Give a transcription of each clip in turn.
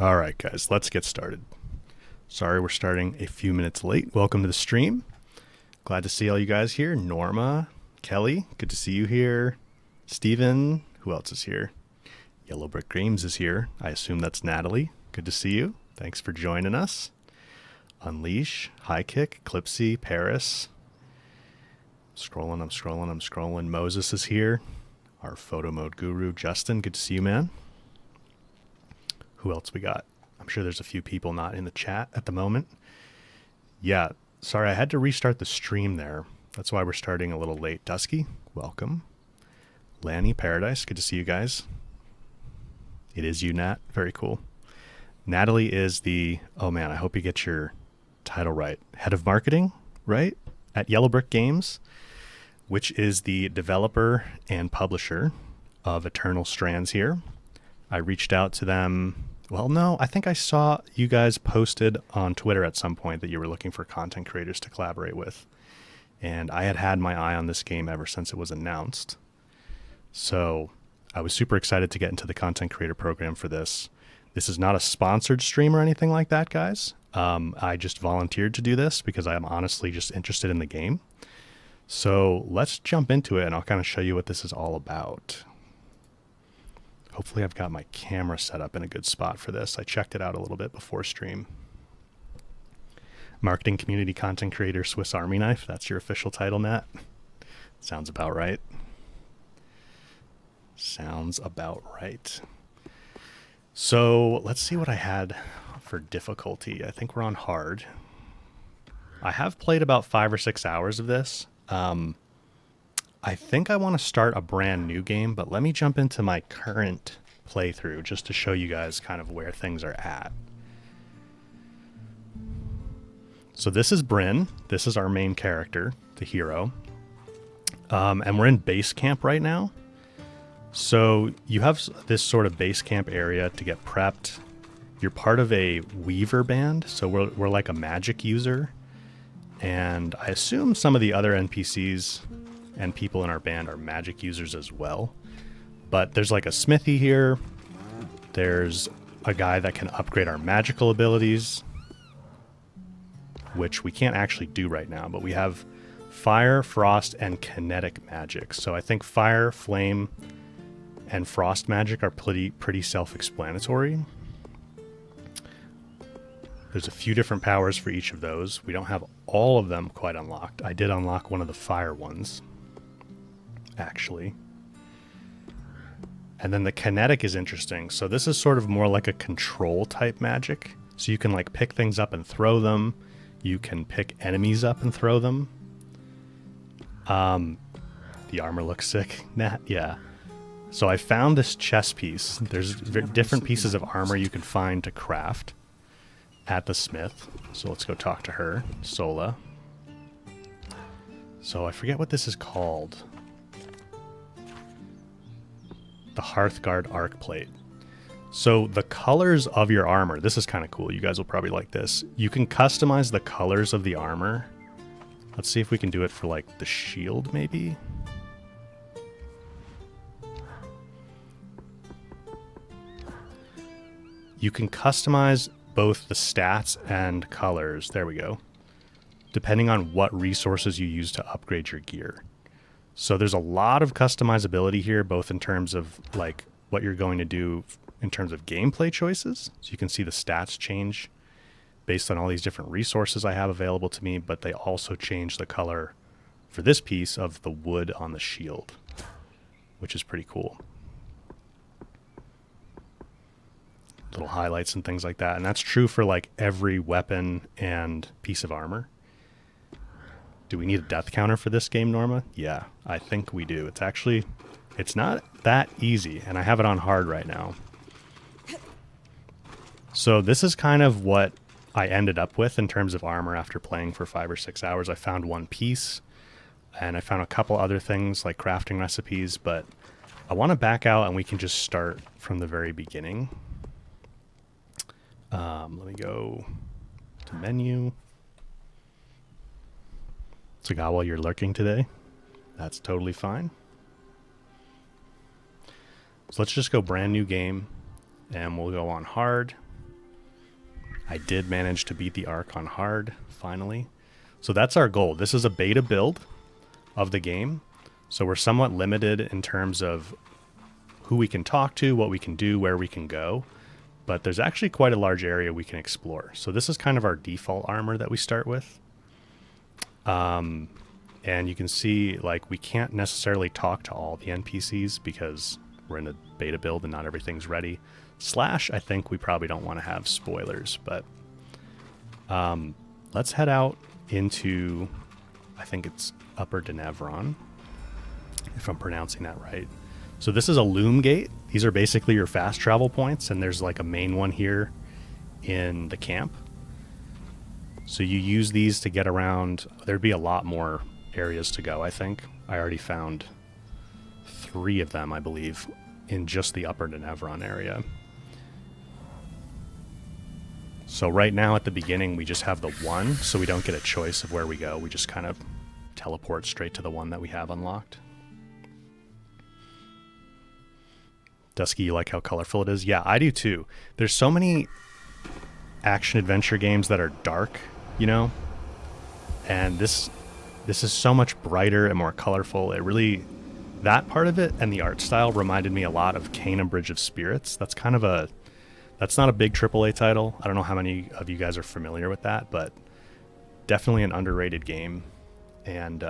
All right, guys, let's get started. Sorry we're starting a few minutes late. Welcome to the stream. Glad to see all you guys here. Norma, Kelly, good to see you here. Steven, who else is here? Yellow Brick Games is here. I assume that's Natalie. Good to see you. Thanks for joining us. Unleash, High Kick, Clipsy, Paris. I'm scrolling. Moses is here. Our photo mode guru, Justin. Good to see you, man. Who else we got? I'm sure there's a few people not in the chat at the moment. Yeah, sorry, I had to restart the stream there. That's why we're starting a little late. Dusky, welcome. Lanny, Paradise, good to see you guys. It is you, Nat. Very cool. Natalie is the, oh man, I hope you get your title right. Head of marketing, right? At Yellow Brick Games, which is the developer and publisher of Eternal Strands here. I reached out to them. Well, no, I think I saw you guys posted on Twitter at some point that you were looking for content creators to collaborate with. And I had my eye on this game ever since it was announced. So I was super excited to get into the content creator program for this. This is not a sponsored stream or anything like that, guys. I just volunteered to do this because I'm honestly just interested in the game. So let's jump into it and I'll kind of show you what this is all about. Hopefully I've got my camera set up in a good spot for this. I checked it out a little bit before stream. Marketing Community Content Creator Swiss Army Knife. That's your official title, Nat. Sounds about right. Sounds about right. So let's see what I had for difficulty. I think we're on hard. I have played about 5 or 6 hours of this. I think I want to start a brand new game, but let me jump into my current playthrough just to show you guys kind of where things are at. So this is Bryn. This is our main character, the hero. And we're in base camp right now. So you have this sort of base camp area to get prepped. You're part of a Weaver band, so we're like a magic user. And I assume some of the other NPCs and people in our band are magic users as well. But there's like a smithy here. There's a guy that can upgrade our magical abilities, which we can't actually do right now, but we have fire, frost, and kinetic magic. So I think fire, flame, and frost magic are pretty self-explanatory. There's a few different powers for each of those. We don't have all of them quite unlocked. I did unlock one of the fire ones, actually. And then the kinetic is interesting. So this is sort of more like a control type magic. So you can like pick things up and throw them. You can pick enemies up and throw them. The armor looks sick. Nat, yeah. So I found this chess piece. There's different pieces of armor you can find to craft at the smith. So let's go talk to her, Sola. So I forget what this is called. The Hearthguard Arc Plate. So the colors of your armor, this is kind of cool. You guys will probably like this. You can customize the colors of the armor. Let's see if we can do it for like the shield maybe. You can customize both the stats and colors. There we go. Depending on what resources you use to upgrade your gear. So there's a lot of customizability here, both in terms of like what you're going to do in terms of gameplay choices. So you can see the stats change based on all these different resources I have available to me, but they also change the color for this piece of the wood on the shield, which is pretty cool. Little highlights and things like that. And that's true for like every weapon and piece of armor. Do we need a death counter for this game, Norma? Yeah, I think we do. It's not that easy, and I have it on hard right now. So this is kind of what I ended up with in terms of armor after playing for 5 or 6 hours. I found one piece, and I found a couple other things like crafting recipes, but I want to back out and we can just start from the very beginning. Let me go to menu. Tagawa, you're lurking today. That's totally fine. So let's just go brand new game and we'll go on hard. I did manage to beat the Ark on hard, finally. So that's our goal. This is a beta build of the game. So we're somewhat limited in terms of who we can talk to, what we can do, where we can go. But there's actually quite a large area we can explore. So this is kind of our default armor that we start with. And you can see, like, we can't necessarily talk to all the NPCs because we're in a beta build and not everything's ready. Slash, I think we probably don't want to have spoilers, but let's head out into, I think it's Upper Denevron, if I'm pronouncing that right. So this is a loom gate. These are basically your fast travel points, and there's like a main one here in the camp. So you use these to get around. There'd be a lot more areas to go, I think. I already found 3 of them, I believe, in just the Upper Denevron area. So right now at the beginning, we just have the one, so we don't get a choice of where we go. We just kind of teleport straight to the one that we have unlocked. Dusky, you like how colorful it is? Yeah, I do too. There's so many action-adventure games that are dark, you know? And this is so much brighter and more colorful. It really... That part of it and the art style reminded me a lot of Kena Bridge of Spirits. That's kind of a... That's not a big AAA title. I don't know how many of you guys are familiar with that, but definitely an underrated game. And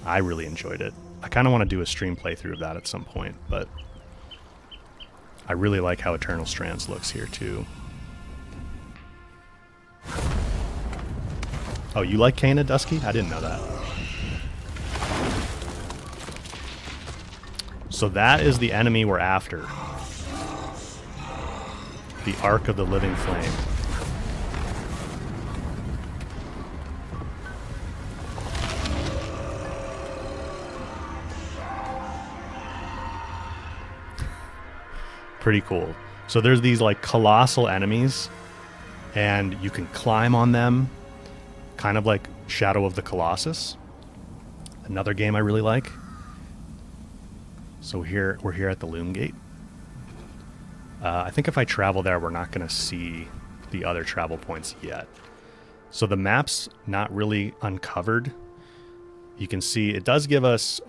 I really enjoyed it. I kind of want to do a stream playthrough of that at some point, but I really like how Eternal Strands looks here too. Oh, you like Kena, Dusky? I didn't know that. So that is the enemy we're after. The Ark of the Living Flame. Pretty cool. So there's these like colossal enemies, and you can climb on them, kind of like Shadow of the Colossus. Another game I really like. So we're here at the Loom Gate. I think if I travel there, we're not going to see the other travel points yet. So the map's not really uncovered. You can see it does give us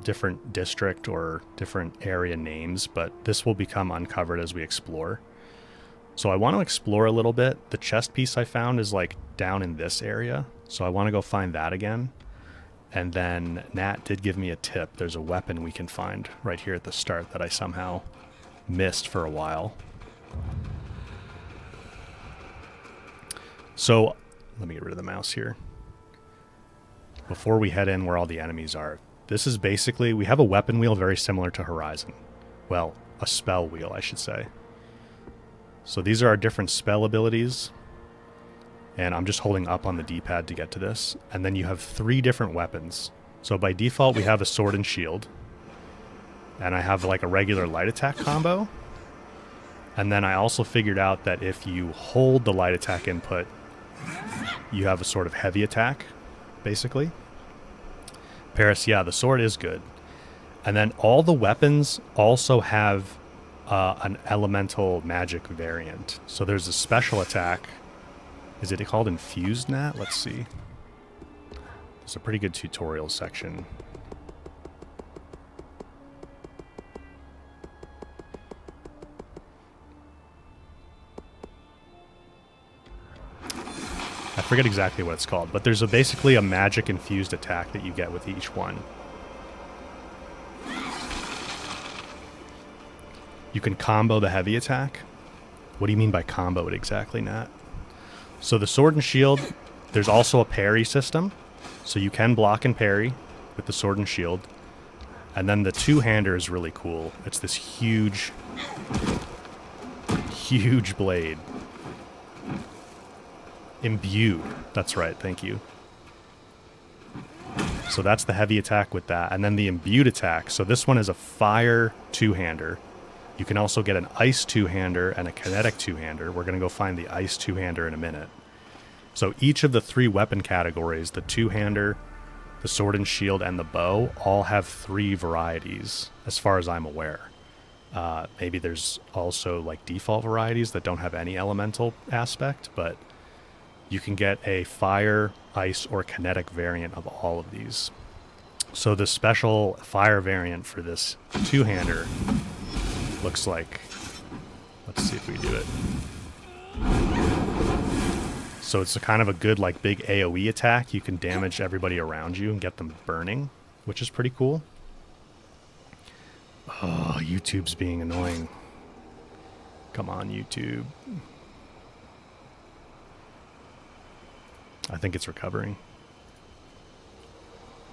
different district or different area names, but this will become uncovered as we explore. So I want to explore a little bit. The chest piece I found is like down in this area, so I want to go find that again. And then Nat did give me a tip. There's a weapon we can find right here at the start that I somehow missed for a while. So let me get rid of the mouse here. Before we head in where all the enemies are, this is basically, we have a weapon wheel very similar to Horizon. Well, a spell wheel, I should say. So these are our different spell abilities. And I'm just holding up on the D-pad to get to this. And then you have 3 different weapons. So by default, we have a sword and shield. And I have like a regular light attack combo. And then I also figured out that if you hold the light attack input, you have a sort of heavy attack, basically. Paris, yeah, the sword is good. And then all the weapons also have an elemental magic variant. So there's a special attack. Is it called Infused Nat? Let's see. It's a pretty good tutorial section. I forget exactly what it's called, but there's basically a magic infused attack that you get with each one. You can combo the heavy attack. What do you mean by combo it exactly, Nat? So the sword and shield, there's also a parry system. So you can block and parry with the sword and shield. And then the two-hander is really cool. It's this huge blade. Imbued. That's right, thank you. So that's the heavy attack with that. And then the imbued attack. So this one is a fire two-hander. You can also get an ice two-hander and a kinetic two-hander. We're going to go find the ice two-hander in a minute. So each of the 3 weapon categories, the two-hander, the sword and shield, and the bow, all have 3 varieties, as far as I'm aware. Maybe there's also like default varieties that don't have any elemental aspect, but you can get a fire, ice, or kinetic variant of all of these. So the special fire variant for this two-hander looks like, let's see if we do it. So it's a kind of a good like big AoE attack. You can damage everybody around you and get them burning, which is pretty cool. Oh, YouTube's being annoying. Come on, YouTube. I think it's recovering.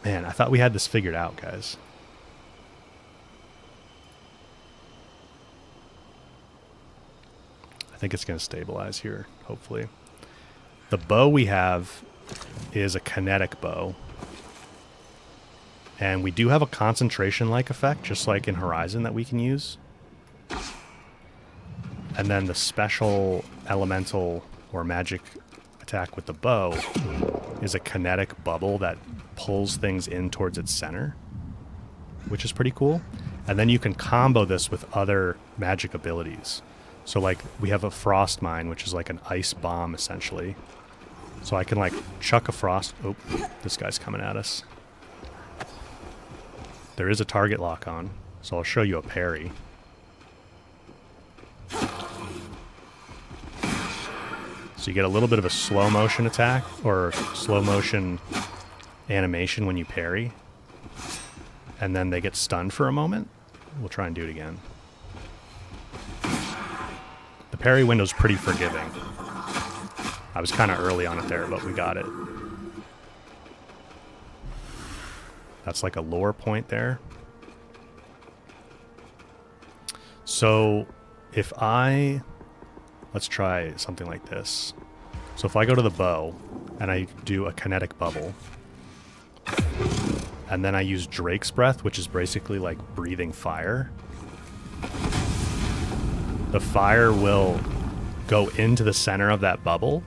Man, I thought we had this figured out, guys. I think it's going to stabilize here, hopefully. The bow we have is a kinetic bow. And we do have a concentration-like effect, just like in Horizon, that we can use. And then the special elemental or magic attack with the bow is a kinetic bubble that pulls things in towards its center, which is pretty cool. And then you can combo this with other magic abilities. So like we have a frost mine, which is like an ice bomb essentially. So I can like chuck a frost. Oh, this guy's coming at us. There is a target lock on, so I'll show you a parry. So you get a little bit of a slow motion attack or slow motion animation when you parry. And then they get stunned for a moment. We'll try and do it again. The parry window's pretty forgiving. I was kind of early on it there, but we got it. That's like a lore point there. So if I... Let's try something like this. So if I go to the bow and I do a kinetic bubble, and then I use Drake's Breath, which is basically like breathing fire, the fire will go into the center of that bubble,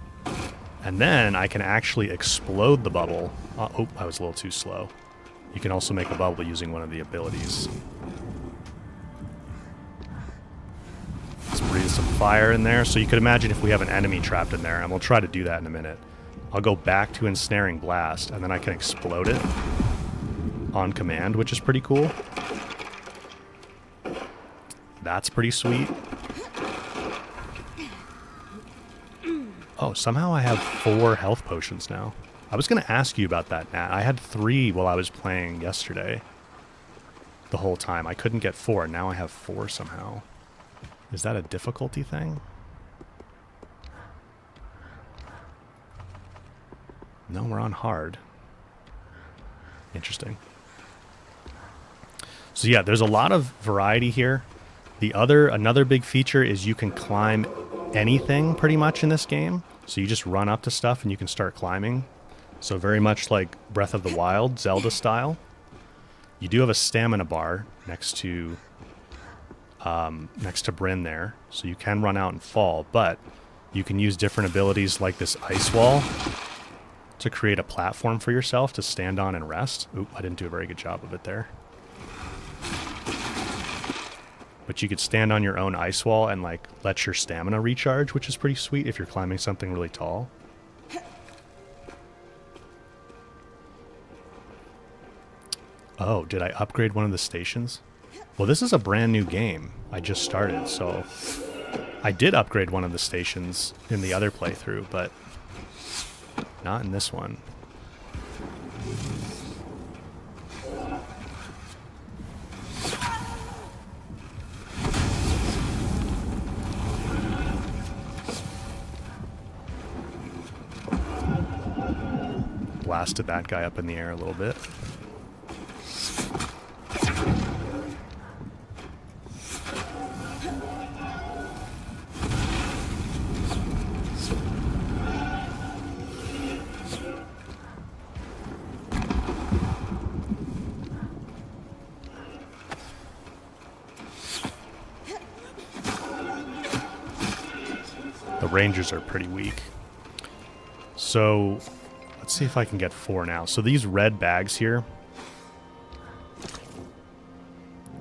and then I can actually explode the bubble. Oh, I was a little too slow. You can also make a bubble using one of the abilities. Let's breathe some fire in there. So you could imagine if we have an enemy trapped in there, and we'll try to do that in a minute. I'll go back to Ensnaring Blast, and then I can explode it on command, which is pretty cool. That's pretty sweet. Oh, somehow I have 4 health potions now. I was going to ask you about that, Nat. I had 3 while I was playing yesterday. The whole time. I couldn't get 4. Now I have 4 somehow. Is that a difficulty thing? No, we're on hard. Interesting. So yeah, there's a lot of variety here. Another big feature is you can climb anything pretty much in this game. So you just run up to stuff and you can start climbing. So very much like Breath of the Wild, Zelda style. You do have a stamina bar next to Bryn there, so you can run out and fall, but you can use different abilities like this ice wall to create a platform for yourself to stand on and rest. Oop, I didn't do a very good job of it there. But you could stand on your own ice wall and like let your stamina recharge, which is pretty sweet if you're climbing something really tall. Oh, did I upgrade one of the stations? Well, this is a brand new game. I just started, so I did upgrade one of the stations in the other playthrough, but not in this one. Blasted that guy up in the air a little bit. Rangers are pretty weak. So let's see if I can get 4 now. So these red bags here,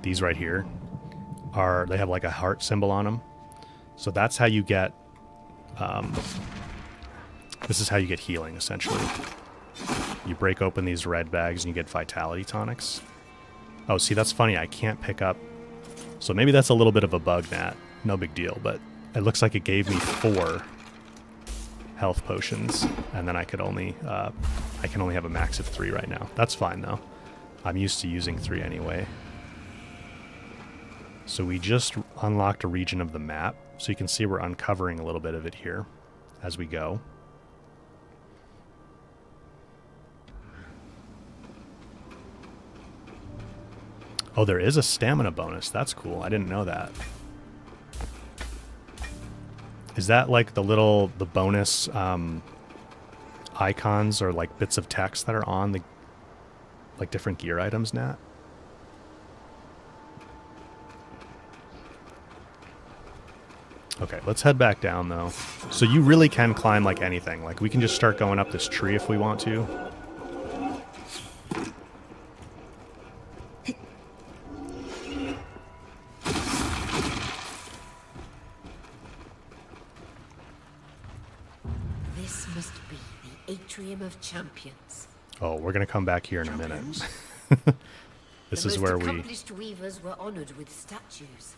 these right here, they have like a heart symbol on them. So that's how you get, this is how you get healing, essentially. You break open these red bags and you get vitality tonics. Oh, see, that's funny. I can't pick up. So maybe that's a little bit of a bug, Nat. No big deal, but it looks like it gave me 4 health potions, and then I can only have a max of 3 right now. That's fine, though. I'm used to using 3 anyway. So we just unlocked a region of the map, so you can see we're uncovering a little bit of it here as we go. Oh, there is a stamina bonus. That's cool. I didn't know that. Is that like the bonus icons or like bits of text that are on the like different gear items, Nat? Okay, let's head back down though. So you really can climb like anything. Like we can just start going up this tree if we want to. This must be the Atrium of Champions. Oh, we're gonna come back here in a minute. This is where the most accomplished weavers were honored with statues.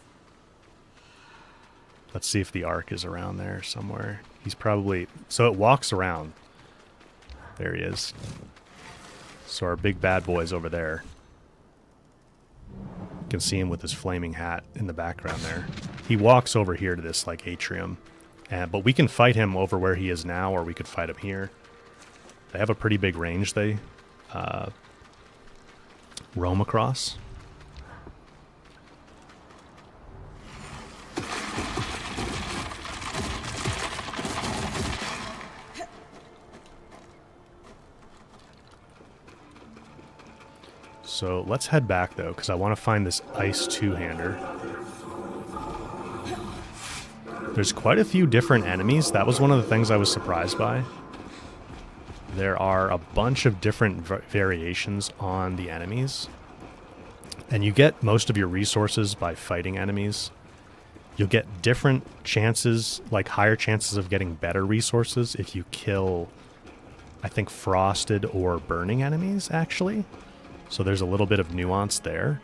Let's see if the Ark is around there somewhere. He's probably... So it walks around. There he is. So our big bad boy's over there. You can see him with his flaming hat in the background there. He walks over here to this like atrium. But we can fight him over where he is now, or we could fight him here. They have a pretty big range they roam across. So let's head back, though, because I want to find this ice two-hander. There's quite a few different enemies. That was one of the things I was surprised by. There are a bunch of different variations on the enemies. And you get most of your resources by fighting enemies. You'll get different chances, like higher chances of getting better resources if you kill, I think, frosted or burning enemies, actually. So there's a little bit of nuance there.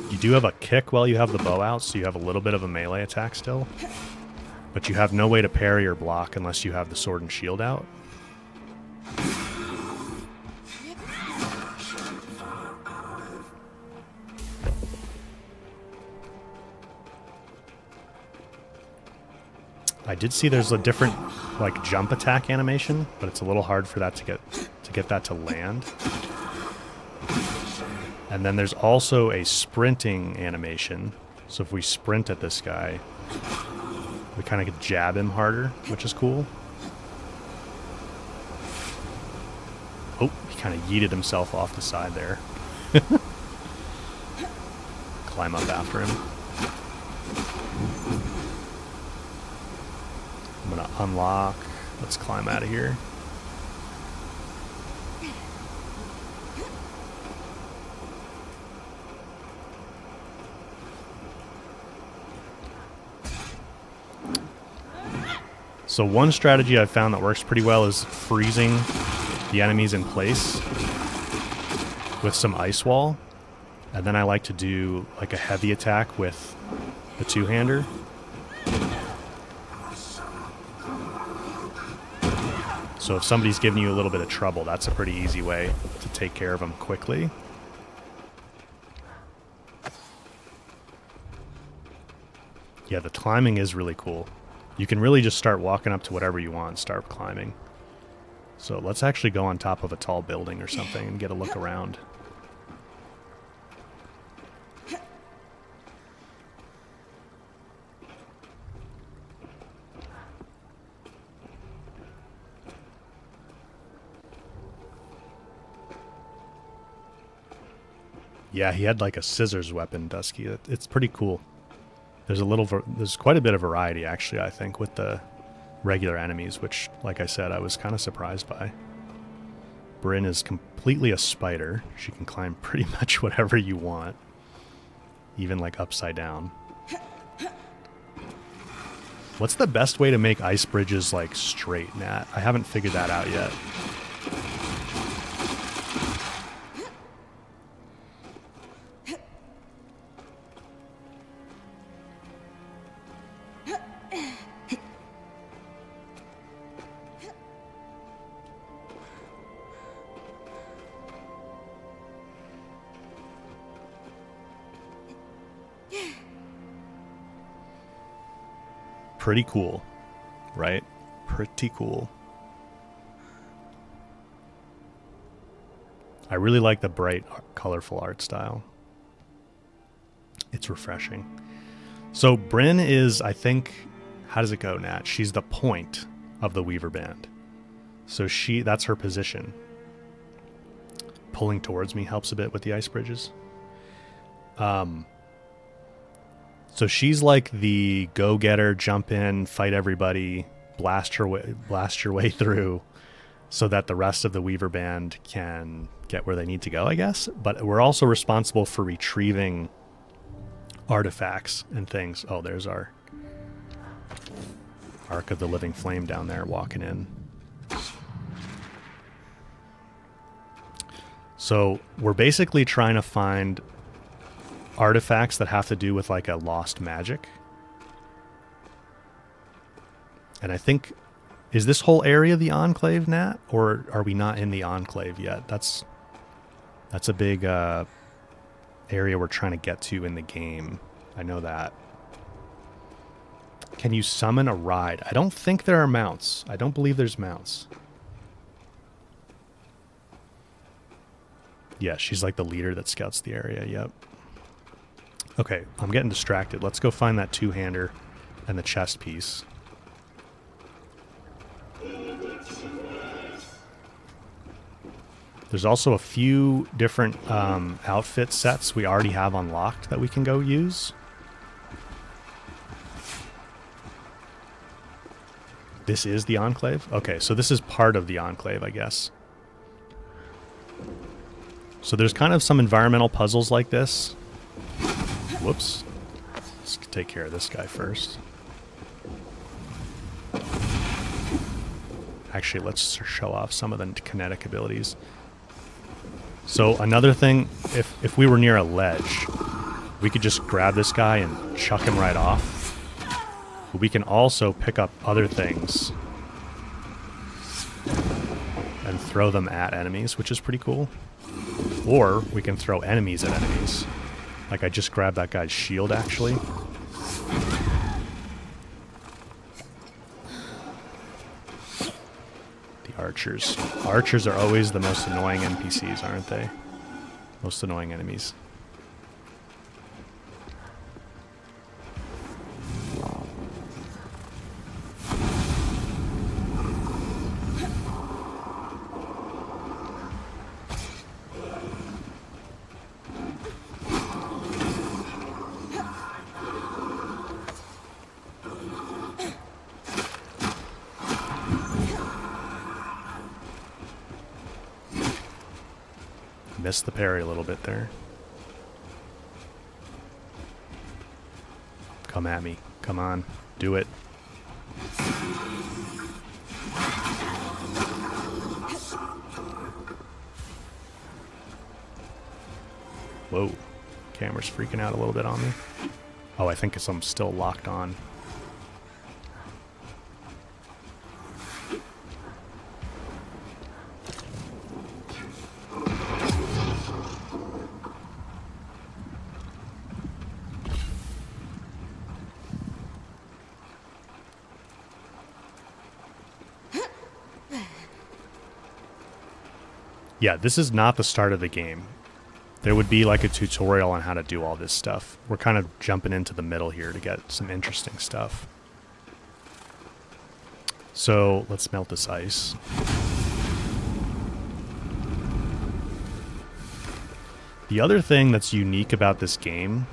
You do have a kick while you have the bow out, so you have a little bit of a melee attack still. But you have no way to parry or block unless you have the sword and shield out. I did see there's a different like jump attack animation, but it's a little hard for that to get that to land. And then there's also a sprinting animation. So if we sprint at this guy, we kind of jab him harder, which is cool. Oh, he kind of yeeted himself off the side there. Climb up after him. I'm going to unlock. Let's climb out of here. So one strategy I've found that works pretty well is freezing the enemies in place with some ice wall. And then I like to do like a heavy attack with the two-hander. So if somebody's giving you a little bit of trouble, that's a pretty easy way to take care of them quickly. Yeah, the climbing is really cool. You can really just start walking up to whatever you want and start climbing. So let's actually go on top of a tall building or something and get a look around. Yeah, he had like a scissors weapon, Dusky. It's pretty cool. There's quite a bit of variety, actually, I think, with the regular enemies, which, like I said, I was kind of surprised by. Bryn is completely a spider. She can climb pretty much whatever you want, even like upside down. What's the best way to make ice bridges like straight, Nat? I haven't figured that out yet. Pretty cool, right? Pretty cool. I really like the bright, colorful art style. It's refreshing. So Bryn is, I think, how does it go, Nat? She's the point of the Weaver Band. So that's her position. Pulling towards me helps a bit with the ice bridges. So she's like the go-getter, jump in, fight everybody, blast your way through, so that the rest of the Weaver Band can get where they need to go, I guess. But we're also responsible for retrieving artifacts and things. Oh, there's our Ark of the Living Flame down there walking in. So we're basically trying to find artifacts that have to do with like a lost magic. And I think, is this whole area the Enclave, Nat? Or are we not in the Enclave yet? That's a big area we're trying to get to in the game. I know that. Can you summon a ride? I don't think there are mounts. I don't believe there's mounts. Yeah, she's like the leader that scouts the area. Yep. Okay, I'm getting distracted. Let's go find that two-hander and the chest piece. There's also a few different outfit sets we already have unlocked that we can go use. This is the Enclave? Okay, so this is part of the Enclave, I guess. So there's kind of some environmental puzzles like this. Whoops. Let's take care of this guy first. Actually, let's show off some of the kinetic abilities. So another thing, if we were near a ledge, we could just grab this guy and chuck him right off. But we can also pick up other things and throw them at enemies, which is pretty cool. Or we can throw enemies at enemies. Like I just grabbed that guy's shield, actually. The archers. Archers are always the most annoying NPCs, aren't they? Most annoying enemies. Missed the parry a little bit there. Come at me. Come on. Do it. Whoa. Camera's freaking out a little bit on me. Oh, I think I'm still locked on. Yeah, this is not the start of the game. There would be like a tutorial on how to do all this stuff. We're kind of jumping into the middle here to get some interesting stuff. So let's melt this ice. The other thing that's unique about this game...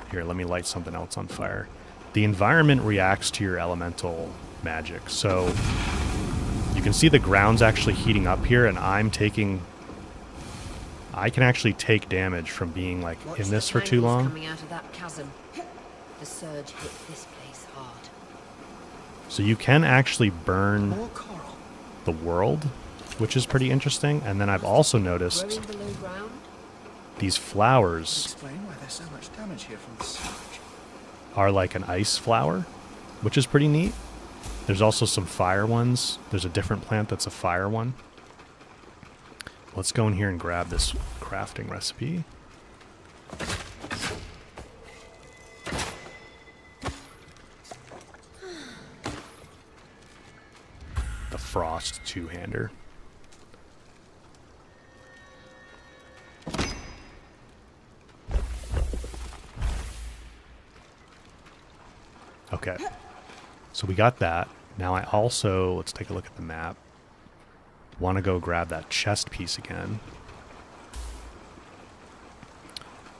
Here, let me light something else on fire. The environment reacts to your elemental magic. So you can see the ground's actually heating up here, and I'm taking... I can actually take damage from being like in this for too long. Coming out of that chasm. The surge hit this place hard. So you can actually burn the world, which is pretty interesting. And then I've also noticed Growing below ground? these flowers Explain why there's so much damage here from the surge. are like an ice flower, which is pretty neat. There's also some fire ones. There's a different plant that's a fire one. Let's go in here and grab this crafting recipe. The frost two-hander. Okay, so we got that. Now I also, let's take a look at the map. Want to go grab that chest piece again,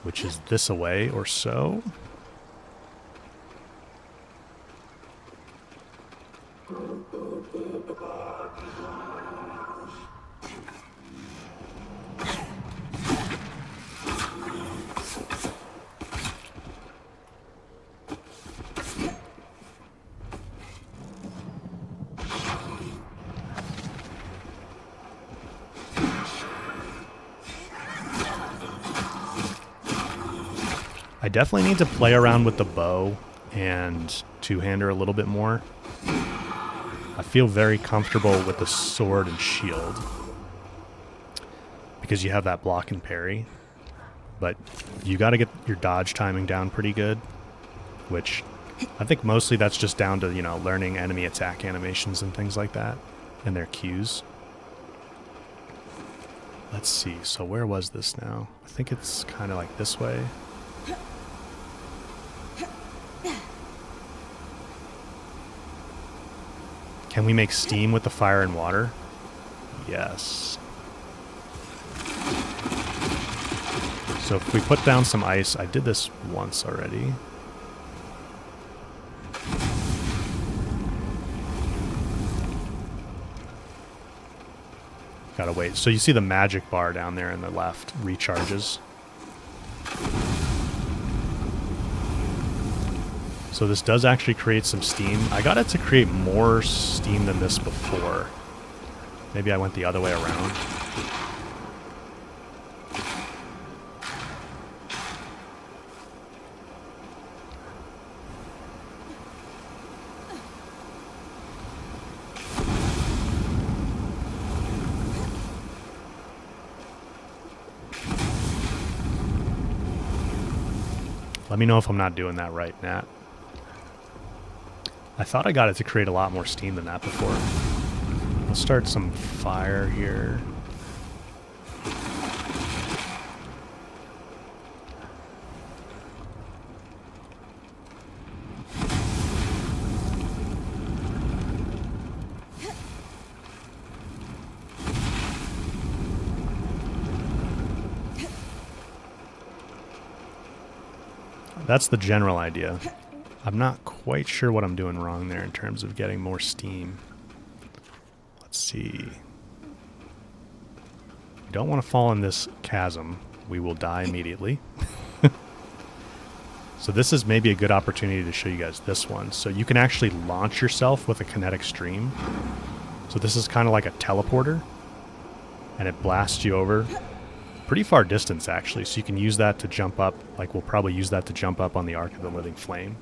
which is this away or so. I definitely need to play around with the bow and two-hander a little bit more. I feel very comfortable with the sword and shield because you have that block and parry, but you got to get your dodge timing down pretty good, which I think mostly that's just down to, you know, learning enemy attack animations and things like that and their cues. Let's see, so where was this now? I think it's kind of like this way. Can we make steam with the fire and water? Yes. So if we put down some ice, I did this once already. Gotta wait. So you see the magic bar down there in the left recharges. So this does actually create some steam. I got it to create more steam than this before. Maybe I went the other way around. Let me know if I'm not doing that right, Nat. I thought I got it to create a lot more steam than that before. Let's start some fire here. That's the general idea. I'm not quite sure what I'm doing wrong there in terms of getting more steam. Let's see. We don't want to fall in this chasm. We will die immediately. So this is maybe a good opportunity to show you guys this one. So you can actually launch yourself with a kinetic stream. So this is kind of like a teleporter. And it blasts you over pretty far distance, actually. So you can use that to jump up. Like, we'll probably use that to jump up on the Ark of the Living Flame.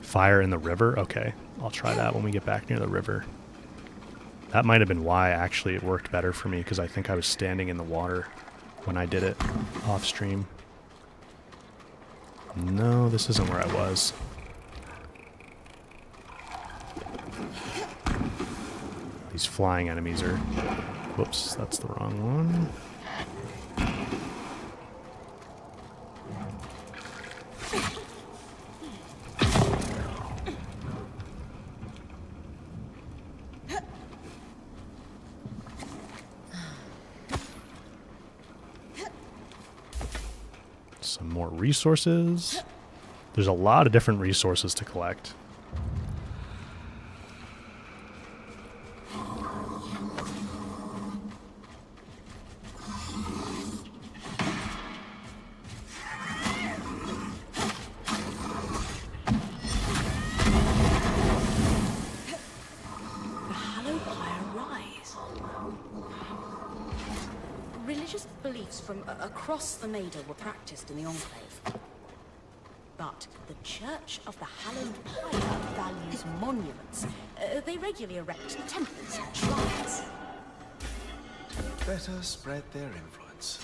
Fire in the river? Okay, I'll try that when we get back near the river. That might have been why, actually, it worked better for me, because I think I was standing in the water when I did it off stream. No, this isn't where I was. These flying enemies are... Whoops, that's the wrong one. Some more resources. There's a lot of different resources to collect. Religious beliefs from across the Maida were practiced in the Enclave. But the Church of the Hallowed Pyre values monuments. They regularly erect temples and shrines. Better spread their influence.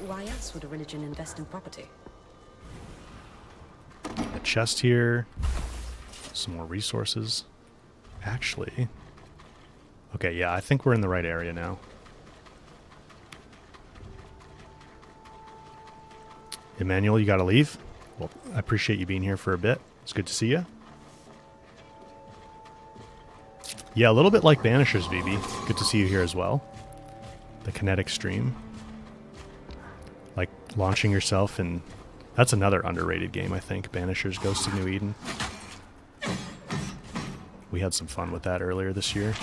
Why else would a religion invest in property? A chest here. Some more resources. Actually. Okay, yeah, I think we're in the right area now. Emmanuel, you gotta leave? Well, I appreciate you being here for a bit. It's good to see you. Yeah, a little bit like Banishers, VB. Good to see you here as well. The kinetic stream. Like launching yourself, and that's another underrated game, I think. Banishers Ghosts of New Eden. We had some fun with that earlier this year.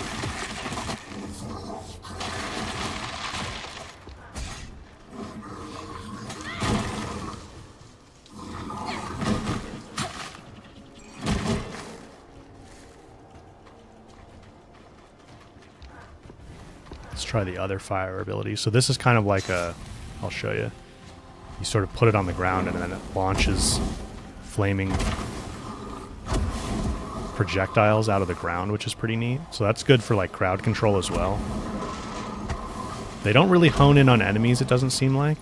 Try the other fire ability. So this is kind of like a, I'll show you. You sort of put it on the ground and then it launches flaming projectiles out of the ground, which is pretty neat. So that's good for like crowd control as well. They don't really hone in on enemies, it doesn't seem like.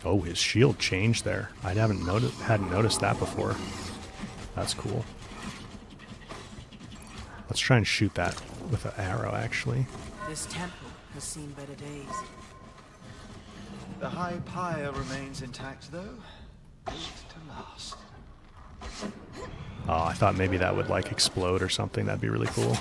Oh, his shield changed there. I hadn't noticed that before. That's cool. Let's try and shoot that with an arrow, actually. This temple has seen better days. The high pyre remains intact, though. Built to last. Oh, I thought maybe that would like explode or something. That'd be really cool.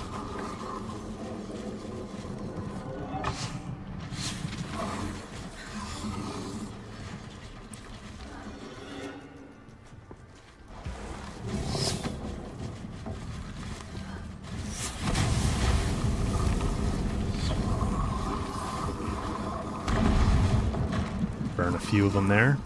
Burn a few of them there.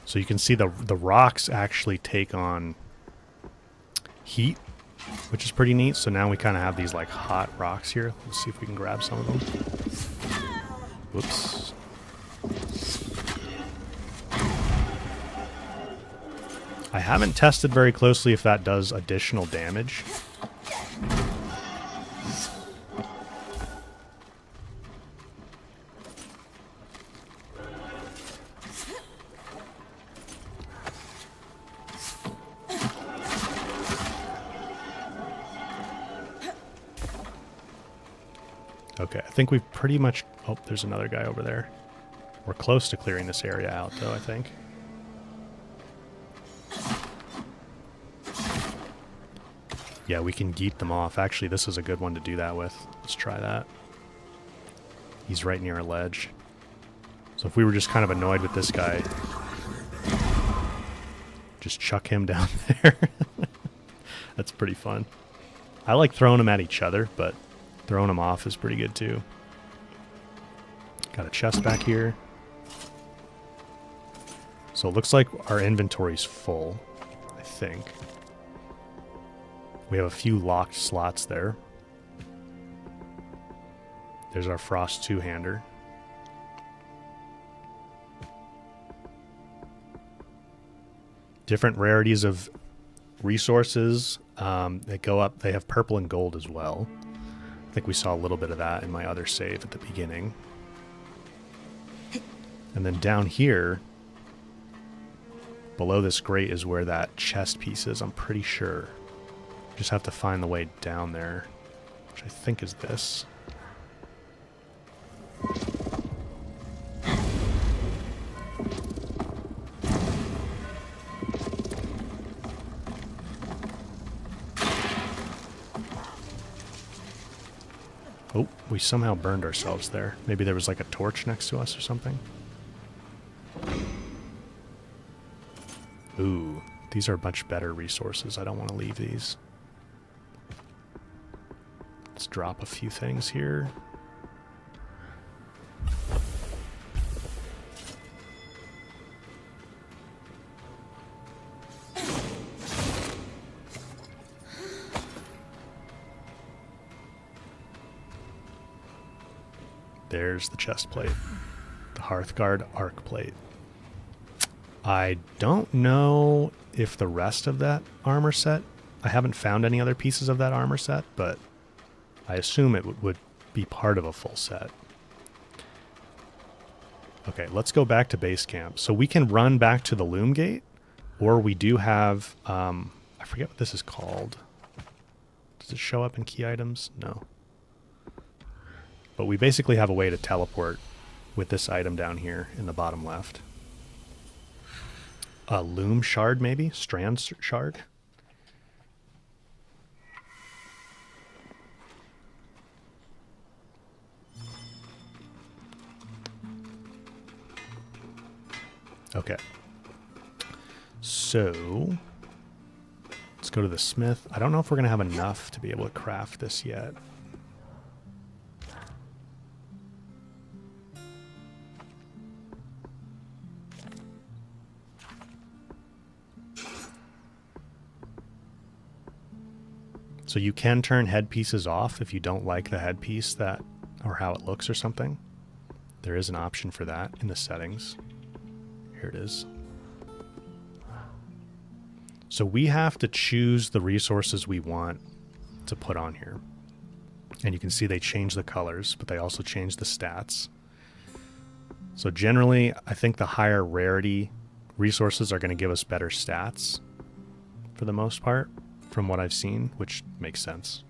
So you can see the rocks actually take on heat, which is pretty neat. So now we kind of have these like hot rocks here. Let's see if we can grab some of them. Whoops. I haven't tested very closely if that does additional damage. Okay, I think we've pretty much... Oh, there's another guy over there. We're close to clearing this area out, though, I think. Yeah, we can geet them off. Actually, this is a good one to do that with. Let's try that. He's right near a ledge. So if we were just kind of annoyed with this guy, just chuck him down there. That's pretty fun. I like throwing them at each other, but throwing them off is pretty good too. Got a chest back here. So it looks like our inventory's full, I think. We have a few locked slots there. There's our Frost two-hander. Different rarities of resources They go up. They have purple and gold as well. I think we saw a little bit of that in my other save at the beginning. And then down here, below this grate is where that chest piece is, I'm pretty sure. Just have to find the way down there, which I think is this. Oh, we somehow burned ourselves there. Maybe there was like a torch next to us or something. Ooh, these are much better resources. I don't want to leave these. Let's drop a few things here. There's the chest plate. The Hearthguard arc plate. I don't know if the rest of that armor set, I haven't found any other pieces of that armor set, but I assume it would be part of a full set. Okay, let's go back to base camp. So we can run back to the loom gate, or we do have, I forget what this is called. Does it show up in key items? No. But we basically have a way to teleport with this item down here in the bottom left. A loom shard, maybe? Strand shard? Okay. So, let's go to the smith. I don't know if we're going to have enough to be able to craft this yet. So you can turn headpieces off if you don't like the headpiece that, or how it looks or something. There is an option for that in the settings. Here it is. So we have to choose the resources we want to put on here. And you can see they change the colors, but they also change the stats. So generally, I think the higher rarity resources are going to give us better stats for the most part, from what I've seen, which makes sense.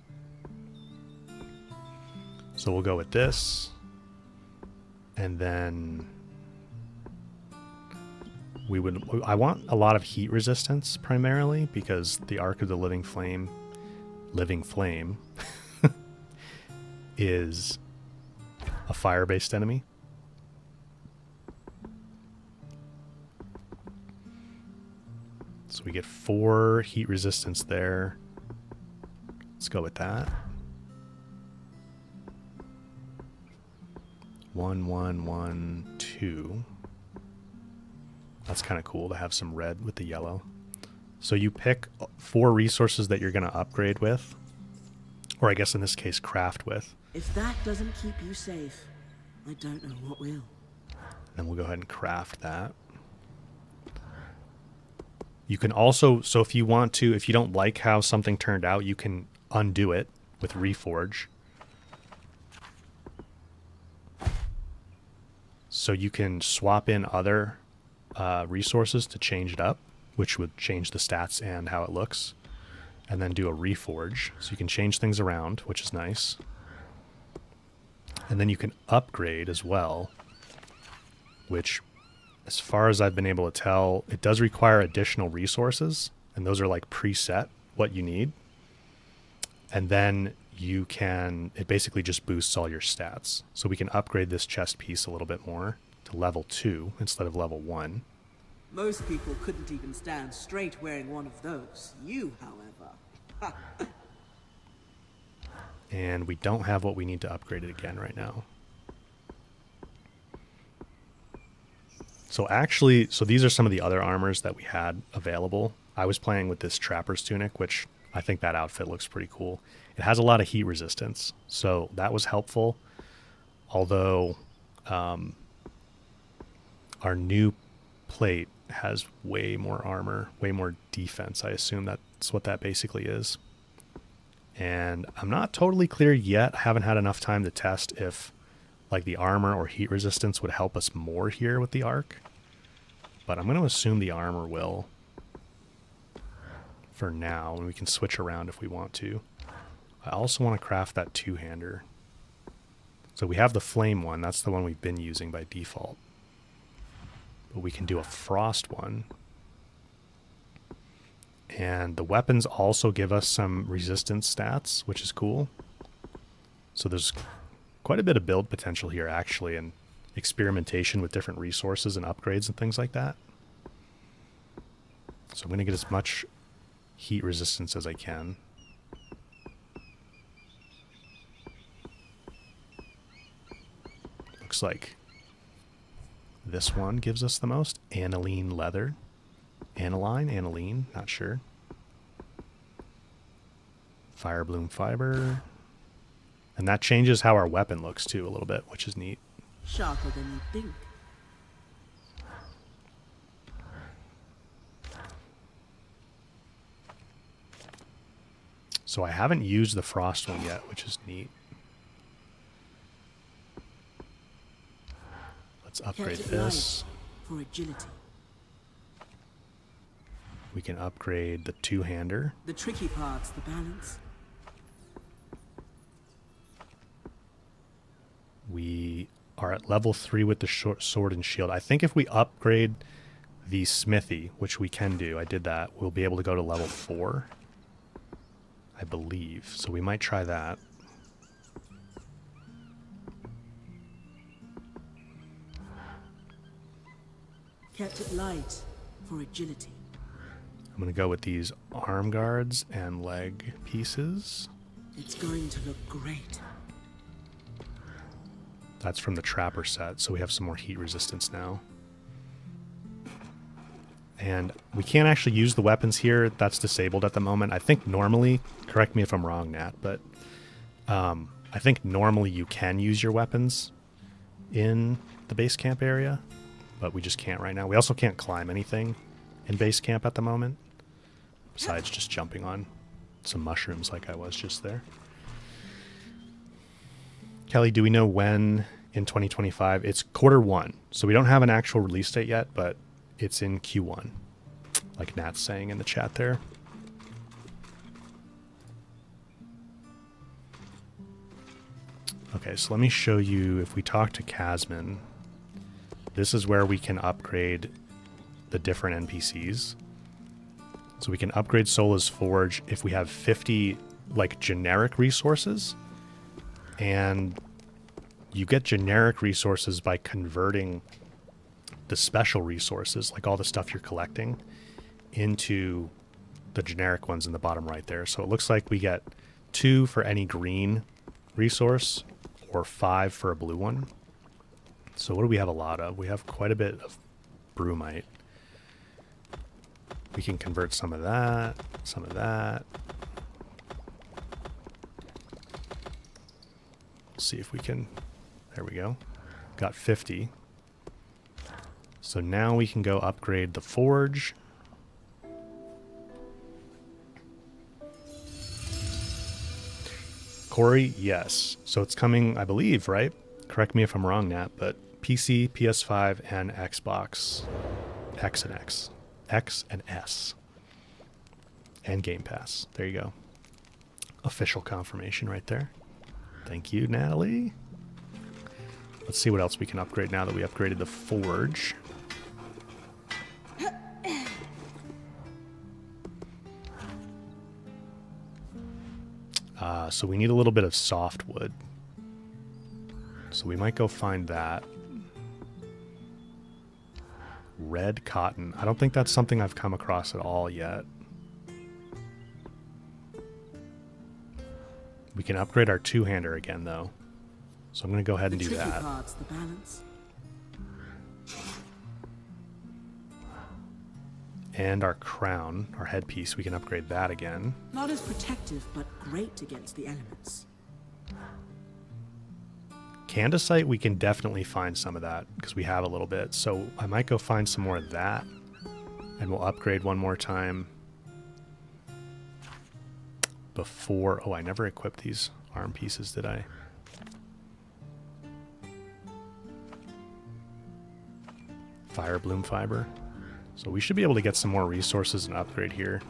So we'll go with this. And then I want a lot of heat resistance primarily, because the Ark of the Living Flame is a fire-based enemy. So we get 4 heat resistance there. Let's go with that. 1, 1, 1, 2. That's kind of cool to have some red with the yellow. So you pick 4 resources that you're going to upgrade with, or I guess in this case craft with. If that doesn't keep you safe, I don't know what will. Then we'll go ahead and craft that. You can also, so if you want to, if you don't like how something turned out, you can undo it with Reforge. So you can swap in other resources to change it up, which would change the stats and how it looks, and then do a Reforge. So you can change things around, which is nice. And then you can upgrade as well, which, as far as I've been able to tell, it does require additional resources, and those are like preset what you need. And then you can, it basically just boosts all your stats. So we can upgrade this chest piece a little bit more to level 2 instead of level 1. Most people couldn't even stand straight wearing one of those. You, however. And we don't have what we need to upgrade it again right now. So actually, so these are some of the other armors that we had available. I was playing with this Trapper's Tunic, which I think that outfit looks pretty cool. It has a lot of heat resistance, so that was helpful. Although our new plate has way more armor, way more defense. I assume that That's what that basically is. And I'm not totally clear yet. I haven't had enough time to test if like the armor or heat resistance would help us more here with the arc. But I'm going to assume the armor will for now, and we can switch around if we want to. I also want to craft that two-hander. So we have the flame one. That's the one we've been using by default. But we can do a frost one. And the weapons also give us some resistance stats, which is cool. So there's quite a bit of build potential here, actually, and experimentation with different resources and upgrades and things like that. So I'm going to get as much heat resistance as I can. Looks like this one gives us the most. Aniline leather. Aniline, not sure. Fire bloom fiber. And that changes how our weapon looks too a little bit, which is neat. Sharper than you think. So I haven't used the frost one yet, which is neat. Let's upgrade Kept it this. light for agility. We can upgrade the two-hander. The tricky part's the balance. We are at level 3 with the short sword and shield. I think if we upgrade the smithy, which we can do, I did that, we'll be able to go to level 4, I believe. So we might try that. Kept it light for agility. I'm going to go with these arm guards and leg pieces. It's going to look great. That's from the Trapper set, so we have some more heat resistance now. And we can't actually use the weapons here. That's disabled at the moment. I think normally, correct me if I'm wrong, Nat, but I think normally you can use your weapons in the base camp area, but we just can't right now. We also can't climb anything in base camp at the moment, besides just jumping on some mushrooms like I was just there. Kelly, do we know when in 2025? It's Q1, so we don't have an actual release date yet, but it's in Q1, like Nat's saying in the chat there. Okay, so let me show you, if we talk to Casman, this is where we can upgrade the different NPCs. So we can upgrade Sola's Forge if we have 50 like generic resources, and you get generic resources by converting the special resources, like all the stuff you're collecting, into the generic ones in the bottom right there. So it looks like we get 2 for any green resource or 5 for a blue one. So what do we have a lot of? We have quite a bit of brumite. We can convert some of that, some of that. See if we can, there we go. Got 50. So now we can go upgrade the forge. Corey, yes. So it's coming, I believe, right? Correct me if I'm wrong, Nat, but PC, PS5, and Xbox X and X. X and S. And Game Pass. There you go. Official confirmation right there. Thank you, Natalie. Let's see what else we can upgrade now that we upgraded the forge. So we need a little bit of softwood. So we might go find that. Red cotton. I don't think that's something I've come across at all yet. We can upgrade our two-hander again, though. So I'm going to go ahead and do that. Part's the balance. And our crown, our headpiece, we can upgrade that again. Not as protective, but great against the elements. Candesite, we can definitely find some of that because we have a little bit. So I might go find some more of that, and we'll upgrade one more time. before. Oh, I never equipped these arm pieces, did I? Fire bloom fiber. So we should be able to get some more resources and upgrade here.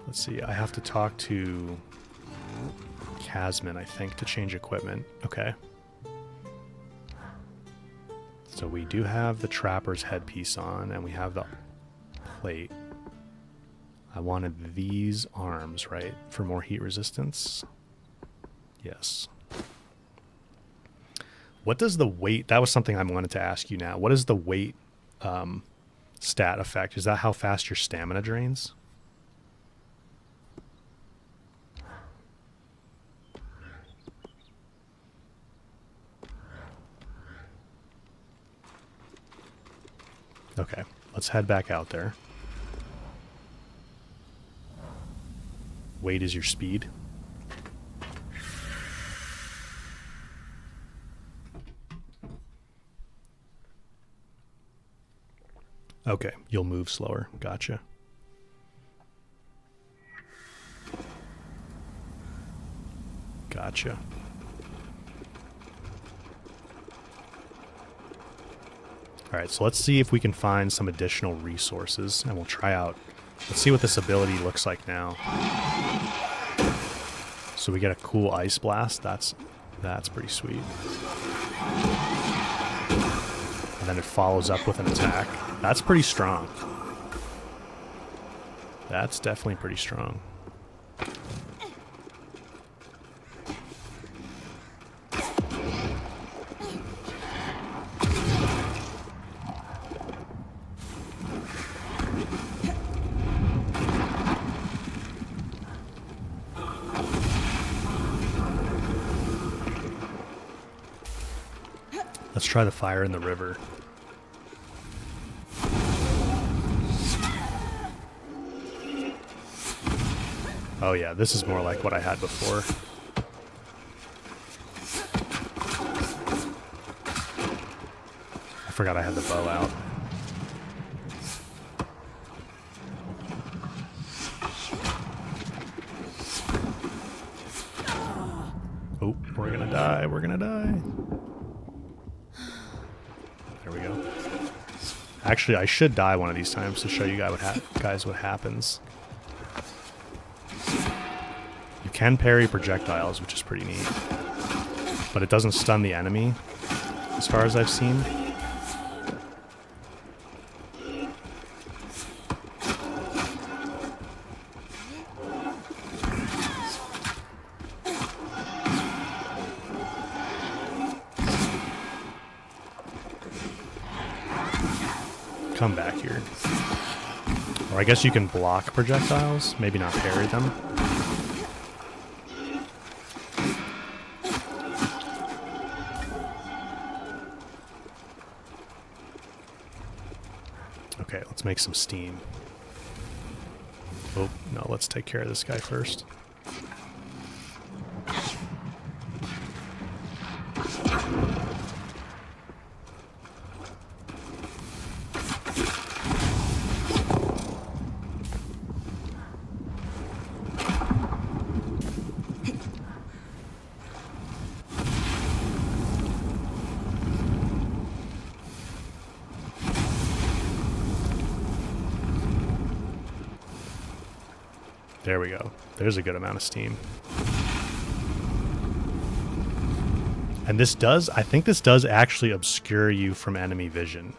Let's see, I have to talk to Casman, I think, to change equipment. Okay. So we do have the trapper's headpiece on, and we have the plate. I wanted these arms, right, for more heat resistance. Yes. What does the weight... That was something I wanted to ask you now. What is the weight stat effect? Is that how fast your stamina drains? Okay, let's head back out there. Weight is your speed. Okay, you'll move slower. Gotcha. Gotcha. All right, so let's see if we can find some additional resources, and we'll try out. Let's see what this ability looks like now. So we get a cool ice blast. That's pretty sweet. And then it follows up with an attack. That's pretty strong. That's definitely pretty strong. Let's try the fire in the river. Oh yeah, this is more like what I had before. I forgot I had the bow out. Oh, we're gonna die, we're gonna die. There we go. Actually, I should die one of these times to show you guys what happens. You can parry projectiles, which is pretty neat. But it doesn't stun the enemy, as far as I've seen. Come back here. Or I guess you can block projectiles, maybe not parry them. Okay, let's make some steam. Oh, no, let's take care of this guy first. There we go. There's a good amount of steam. And this does, I think this does actually obscure you from enemy vision,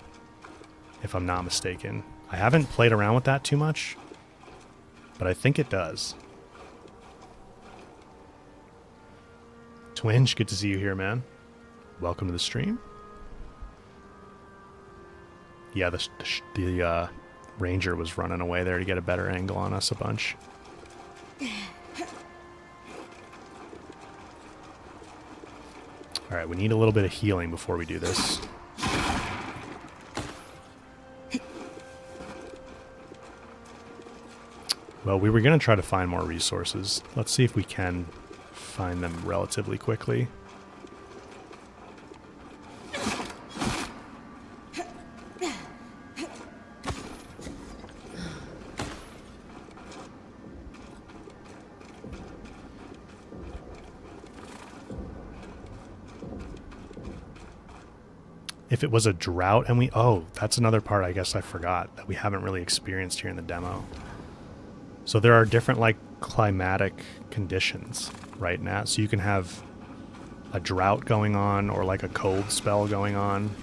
if I'm not mistaken. I haven't played around with that too much, but I think it does. Twinge, good to see you here, man. Welcome to the stream. Yeah, the ranger was running away there to get a better angle on us a bunch. All right, we need a little bit of healing before we do this. Well, we were going to try to find more resources. Let's see if we can find them relatively quickly. if it was a drought and oh, that's another part I guess I forgot that we haven't really experienced here in the demo. So there are different like climatic conditions right now. So you can have a drought going on or like a cold spell going on.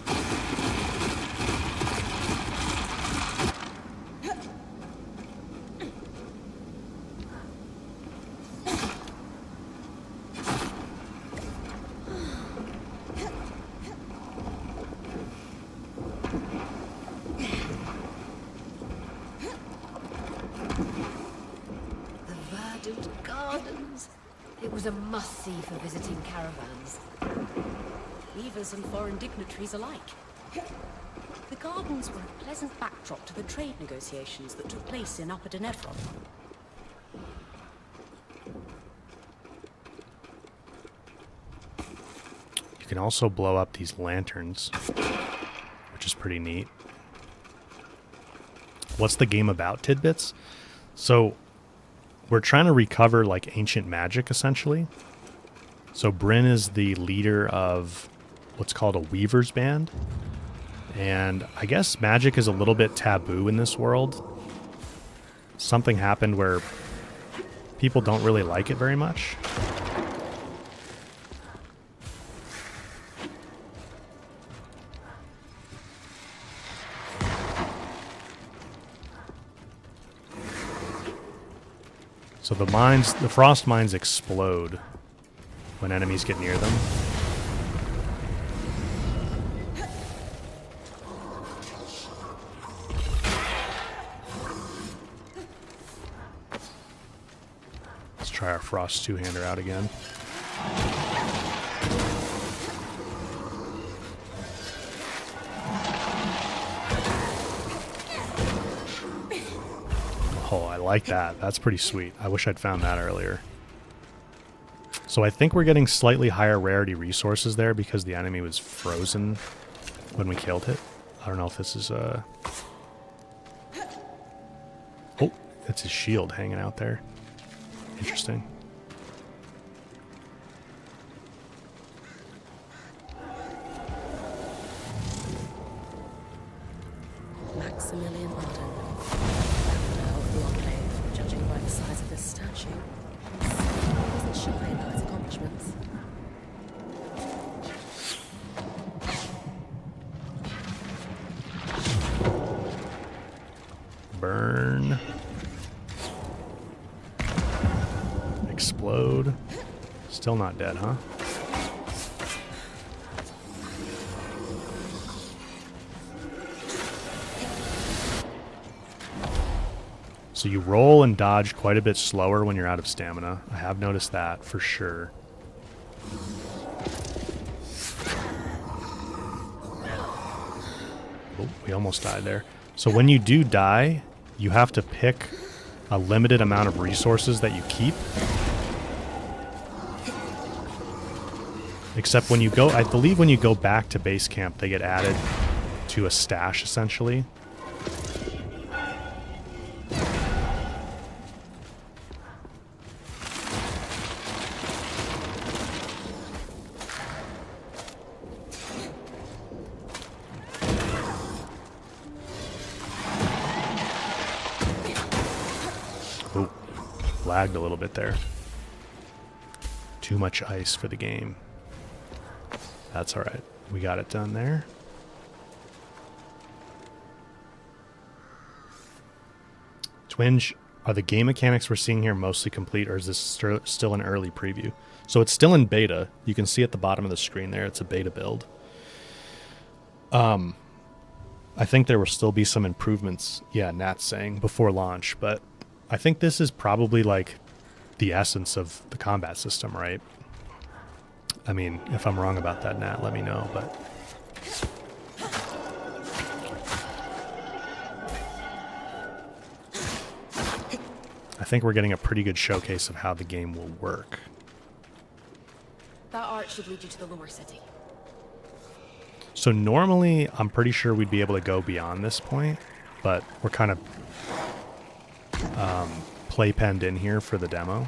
It was a must-see for visiting caravans. Weavers and foreign dignitaries alike. The gardens were a pleasant backdrop to the trade negotiations that took place in Upper Denevron. You can also blow up these lanterns, which is pretty neat. What's the game about, Tidbits? So we're trying to recover like ancient magic, essentially. So Bryn is the leader of what's called a Weaver's Band. And I guess magic is a little bit taboo in this world. Something happened where people don't really like it very much. So the frost mines explode when enemies get near them. Let's try our frost two-hander out again. Oh, I like that. That's pretty sweet. I wish I'd found that earlier. So I think we're getting slightly higher rarity resources there because the enemy was frozen when we killed it. I don't know if this is a... Oh, it's his shield hanging out there. Interesting. Maximilian Arden, founder of the Enclave, judging by the size of this statue. He wasn't shy about his accomplishments. Burn. Explode. Still not dead, huh? So you roll and dodge quite a bit slower when you're out of stamina. I have noticed that for sure. Oh, we almost died there. So when you do die, you have to pick a limited amount of resources that you keep. Except when you go, I believe when you go back to base camp, they get added to a stash, essentially. Oh, lagged a little bit there. Too much ice for the game. That's all right. We got it done there. Twinge, are the game mechanics we're seeing here mostly complete, or is this still an early preview? So it's still in beta. You can see at the bottom of the screen there, it's a beta build. I think there will still be some improvements, yeah, Nat's saying, before launch, but I think this is probably like the essence of the combat system, right? I mean, if I'm wrong about that, Nat, let me know, but... I think we're getting a pretty good showcase of how the game will work. That arch should lead you to the lower city. So normally, I'm pretty sure we'd be able to go beyond this point, but we're kind of playpenned in here for the demo.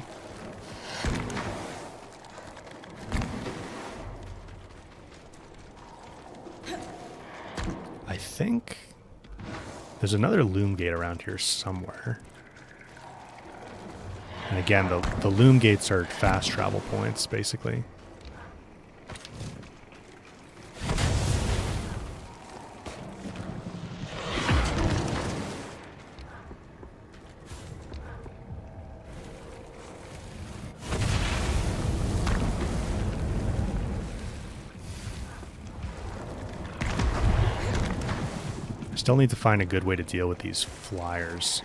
think there's another loom gate around here somewhere. And again, the loom gates are fast travel points, basically. Still need to find a good way to deal with these flyers.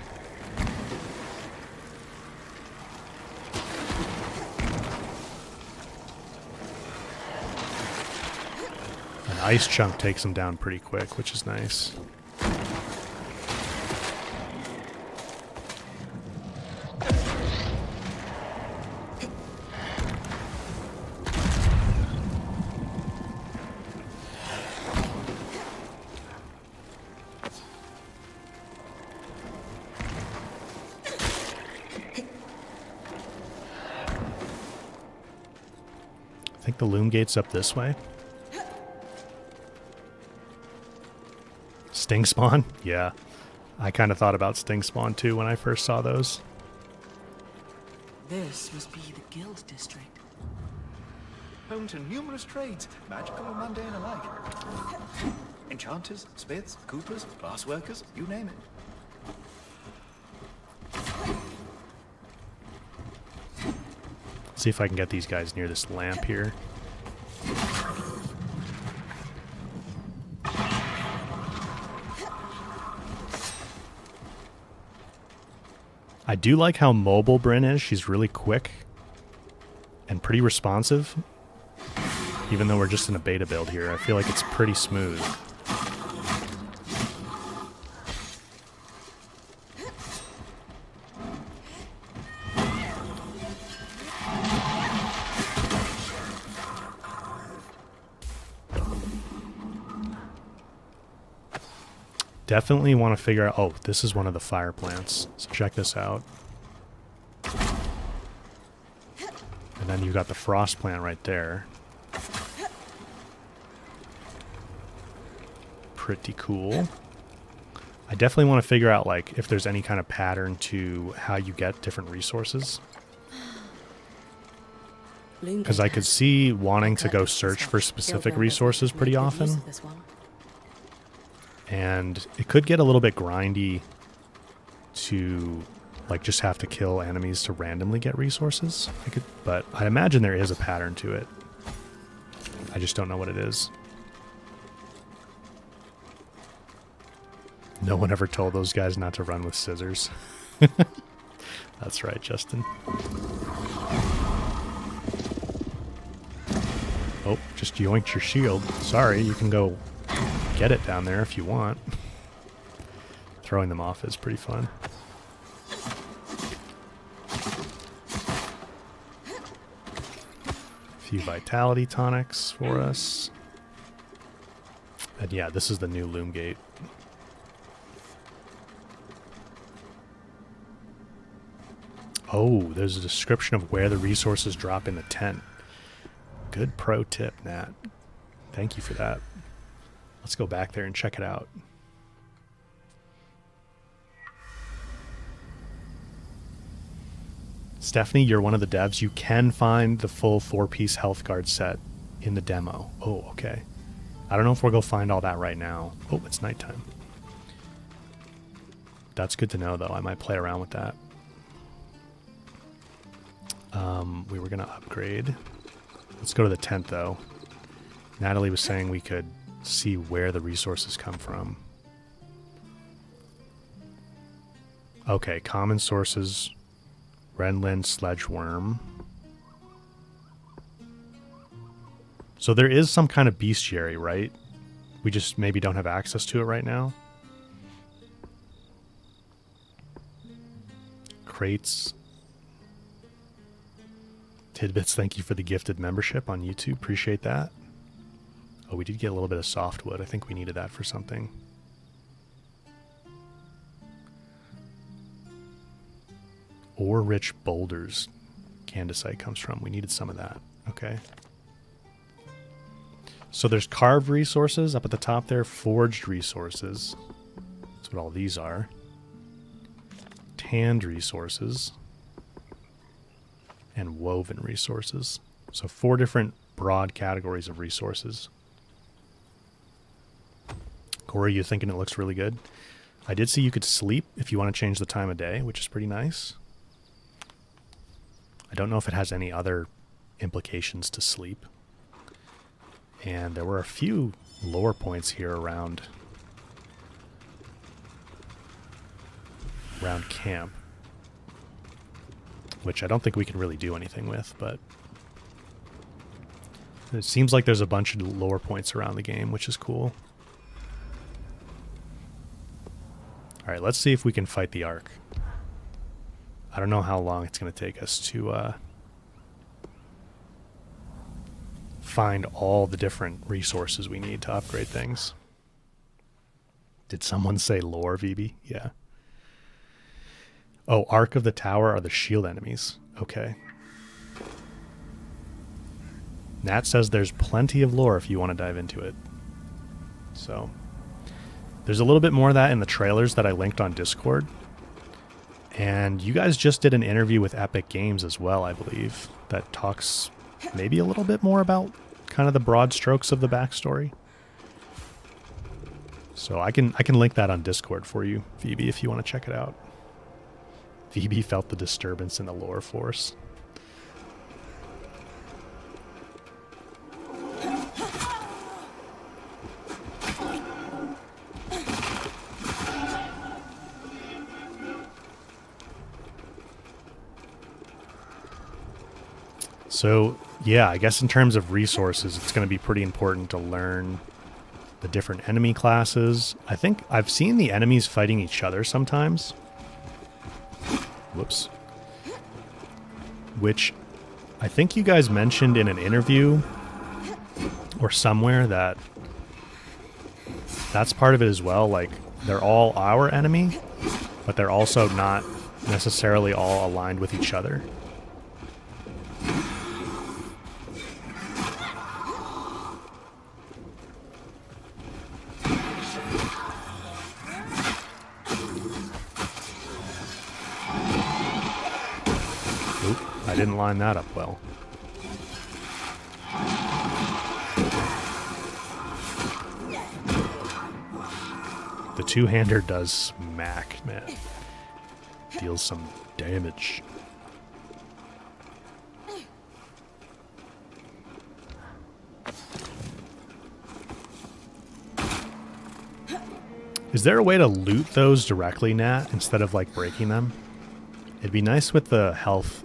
An ice chunk takes them down pretty quick, which is nice. I think the loom gate's up this way. Sting spawn? Yeah. I kind of thought about sting spawn too when I first saw those. This must be the guild district. Home to numerous trades, magical and mundane alike. Enchanters, smiths, coopers, glassworkers, you name it. See if I can get these guys near this lamp here. I do like how mobile Bryn is. She's really quick and pretty responsive. Even though we're just in a beta build here, I feel like it's pretty smooth. Definitely want to figure out... Oh, this is one of the fire plants. So check this out. And then you've got the frost plant right there. Pretty cool. I definitely want to figure out, like, if there's any kind of pattern to how you get different resources. Because I could see wanting to go search for specific resources pretty often. And it could get a little bit grindy to, like, just have to kill enemies to randomly get resources. But I imagine there is a pattern to it. I just don't know what it is. No one ever told those guys not to run with scissors. That's right, Justin. Oh, just yoinked your shield. Sorry, you can go get it down there if you want. Throwing them off is pretty fun. A few vitality tonics for us. And yeah, this is the new loom gate. Oh, there's a description of where the resources drop in the tent. Good pro tip, Nat. Thank you for that. Let's go back there and check it out. Stephanie, you're one of the devs. You can find the full 4-piece health guard set in the demo. Oh, okay. I don't know if we'll go find all that right now. Oh, it's nighttime. That's good to know, though. I might play around with that. We were going to upgrade. Let's go to the tent, though. Natalie was saying we could see where the resources come from. Okay, common sources, Renlin, Sledgeworm. So there is some kind of bestiary, right? We just maybe don't have access to it right now. Crates. Tidbits, thank you for the gifted membership on YouTube. Appreciate that. Oh, we did get a little bit of softwood. I think we needed that for something. Ore rich boulders. Candesite comes from. We needed some of that. Okay. So there's carved resources up at the top there, forged resources. That's what all these are. Tanned resources. And woven resources. So 4 different broad categories of resources. Corey, you thinking it looks really good? I did see you could sleep if you want to change the time of day, which is pretty nice. I don't know if it has any other implications to sleep. And there were a few lore points here around camp, which I don't think we can really do anything with, but it seems like there's a bunch of lore points around the game, which is cool. All right, let's see if we can fight the Ark. I don't know how long it's going to take us to find all the different resources we need to upgrade things. Did someone say lore, VB? Yeah. Oh, Ark of the Tower are the shield enemies. Okay. Nat says there's plenty of lore if you want to dive into it. So, there's a little bit more of that in the trailers that I linked on Discord. And you guys just did an interview with Epic Games as well, I believe, that talks maybe a little bit more about kind of the broad strokes of the backstory. So I can link that on Discord for you, VB, if you want to check it out. VB felt the disturbance in the lore force. So, yeah, I guess in terms of resources, it's going to be pretty important to learn the different enemy classes. I think I've seen the enemies fighting each other sometimes. Whoops. Which I think you guys mentioned in an interview or somewhere that that's part of it as well. Like, they're all our enemy, but they're also not necessarily all aligned with each other. I didn't line that up well. The two-hander does smack, man. Deals some damage. Is there a way to loot those directly, Nat, instead of like breaking them? It'd be nice with the health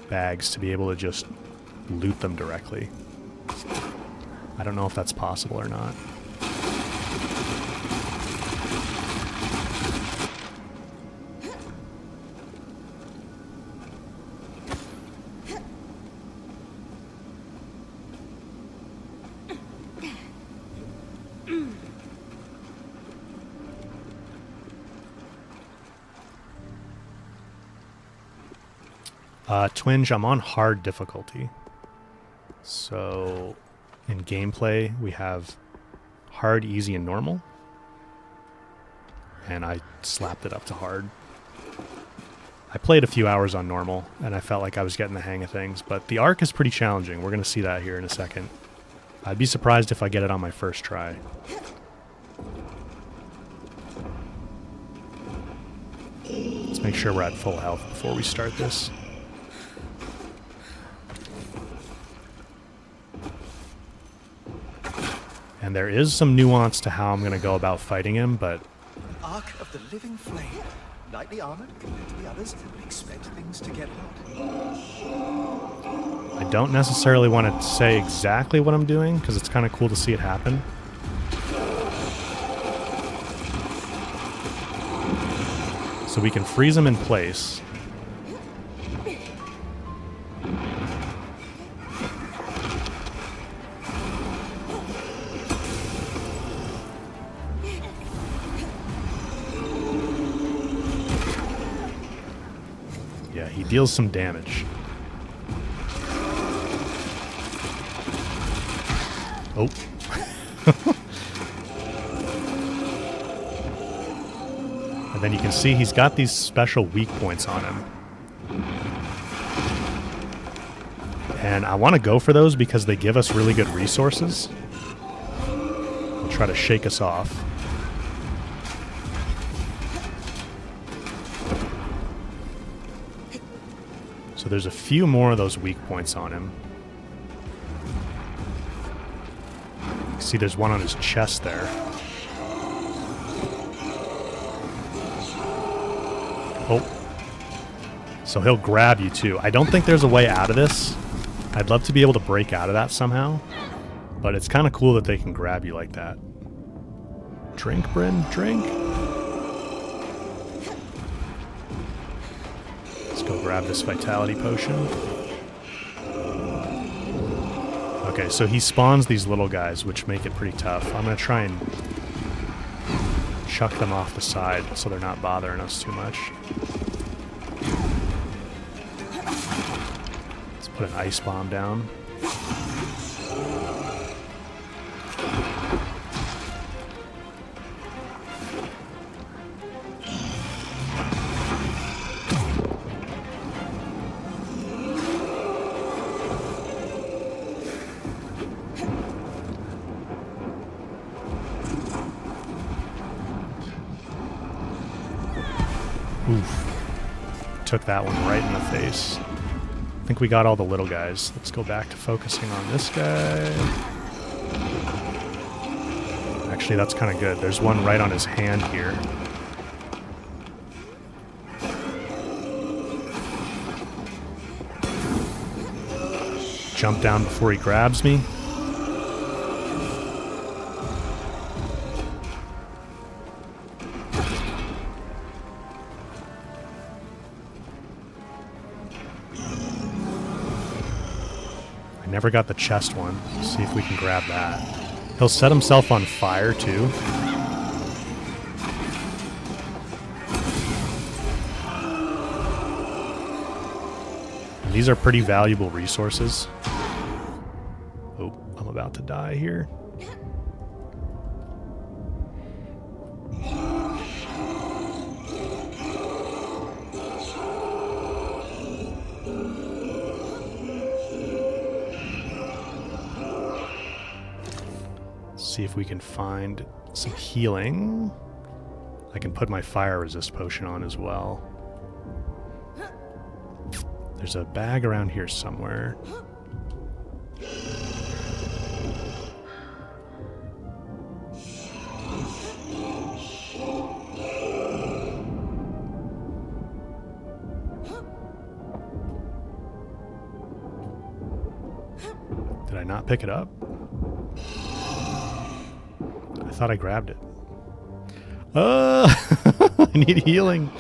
bags to be able to just loot them directly. I don't know if that's possible or not. Twinge, I'm on hard difficulty. So in gameplay, we have hard, easy, and normal. And I slapped it up to hard. I played a few hours on normal, and I felt like I was getting the hang of things. But the Ark is pretty challenging. We're going to see that here in a second. I'd be surprised if I get it on my first try. Let's make sure we're at full health before we start this. And there is some nuance to how I'm going to go about fighting him, but... Ark of the living flame. Lightly armored compared to the others, but expect things to get hot. I don't necessarily want to say exactly what I'm doing, because it's kind of cool to see it happen. So we can freeze him in place. Deals some damage. Oh. And then you can see he's got these special weak points on him. And I want to go for those because they give us really good resources. They'll try to shake us off. So there's a few more of those weak points on him. You can see there's one on his chest there. Oh. So he'll grab you too. I don't think there's a way out of this. I'd love to be able to break out of that somehow. But it's kind of cool that they can grab you like that. Drink, Bryn, drink. Let's go grab this vitality potion. Okay, so he spawns these little guys, which make it pretty tough. I'm going to try and chuck them off the side so they're not bothering us too much. Let's put an ice bomb down. Oof. Took that one right in the face. I think we got all the little guys. Let's go back to focusing on this guy. Actually, that's kind of good. There's one right on his hand here. Jump down before he grabs me. Never got the chest one. Let's see if we can grab that. He'll set himself on fire too. And these are pretty valuable resources. Oh, I'm about to die here. See if we can find some healing. I can put my fire resist potion on as well. There's a bag around here somewhere. Did I not pick it up? I thought I grabbed it. I need healing.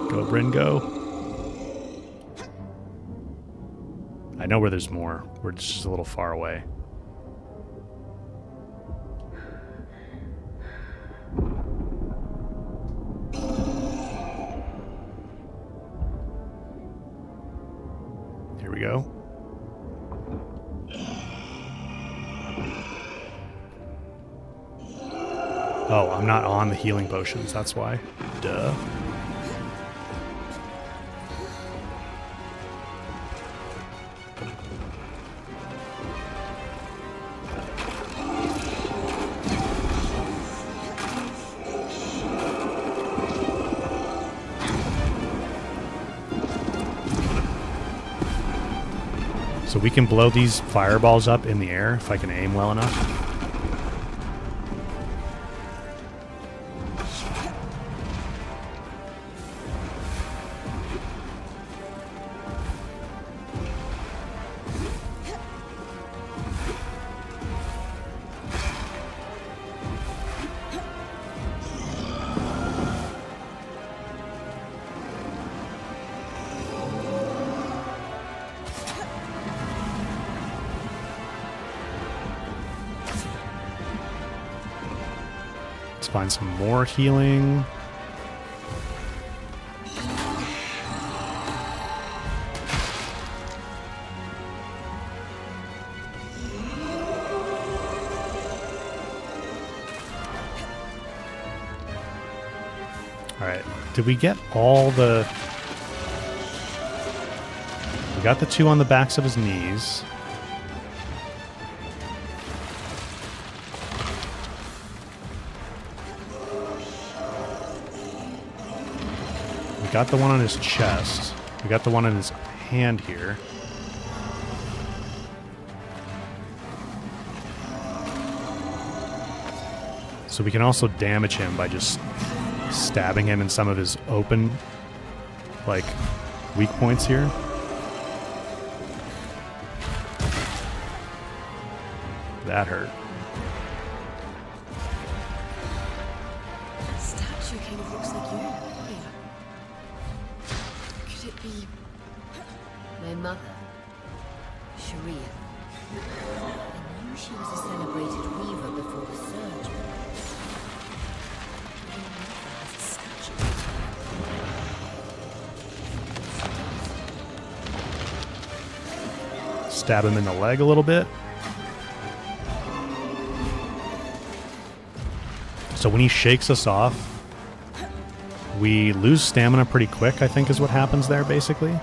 Go, Bryn, go. I know where there's more. We're just a little far away. Here we go. Oh, I'm not on the healing potions, that's why. Duh. So we can blow these fireballs up in the air if I can aim well enough. Find some more healing. Alright, did we get all the... We got the 2 on the backs of his knees. We got the one on his chest. We got the one on his hand here. So we can also damage him by just stabbing him in some of his open, like, weak points here. That hurt. That statue kind of looks like you. Could it be... My mother, Sharia. I knew she was a celebrated weaver before the surge. My mother has a statue. Stab him in the leg a little bit. So when he shakes us off, we lose stamina pretty quick, I think is what happens there, basically.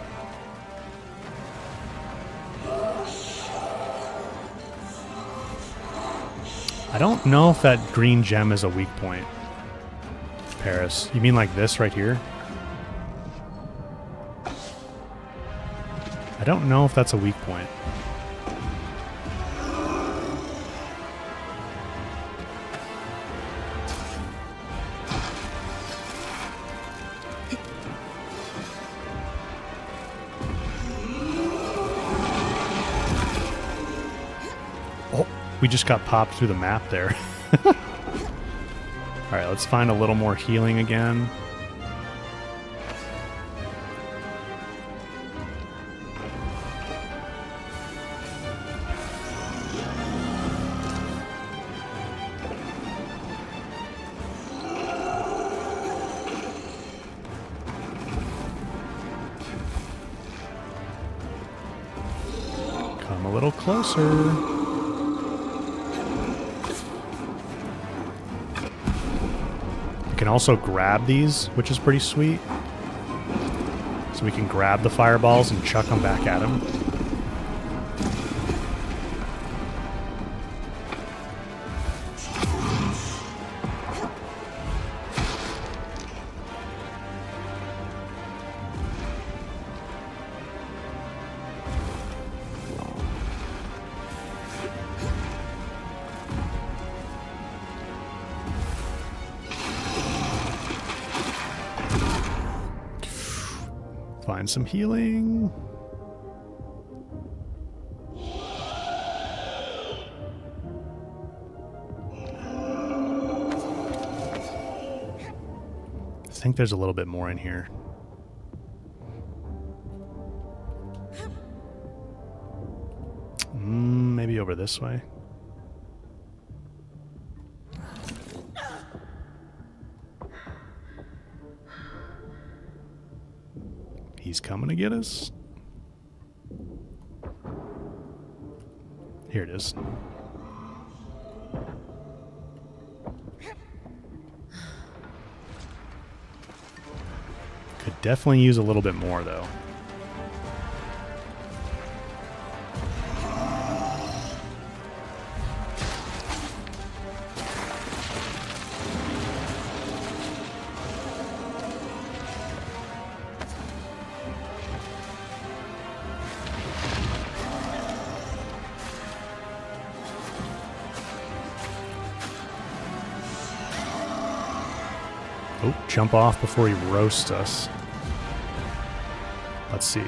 I don't know if that green gem is a weak point, Paris. You mean like this right here? I don't know if that's a weak point. We just got popped through the map there. Alright, let's find a little more healing again. Come a little closer. Can also grab these, which is pretty sweet. So we can grab the fireballs and chuck them back at him. Find some healing. I think there's a little bit more in here. Maybe over this way. He's coming to get us. Here it is. Could definitely use a little bit more, though. Oh, jump off before he roasts us. Let's see.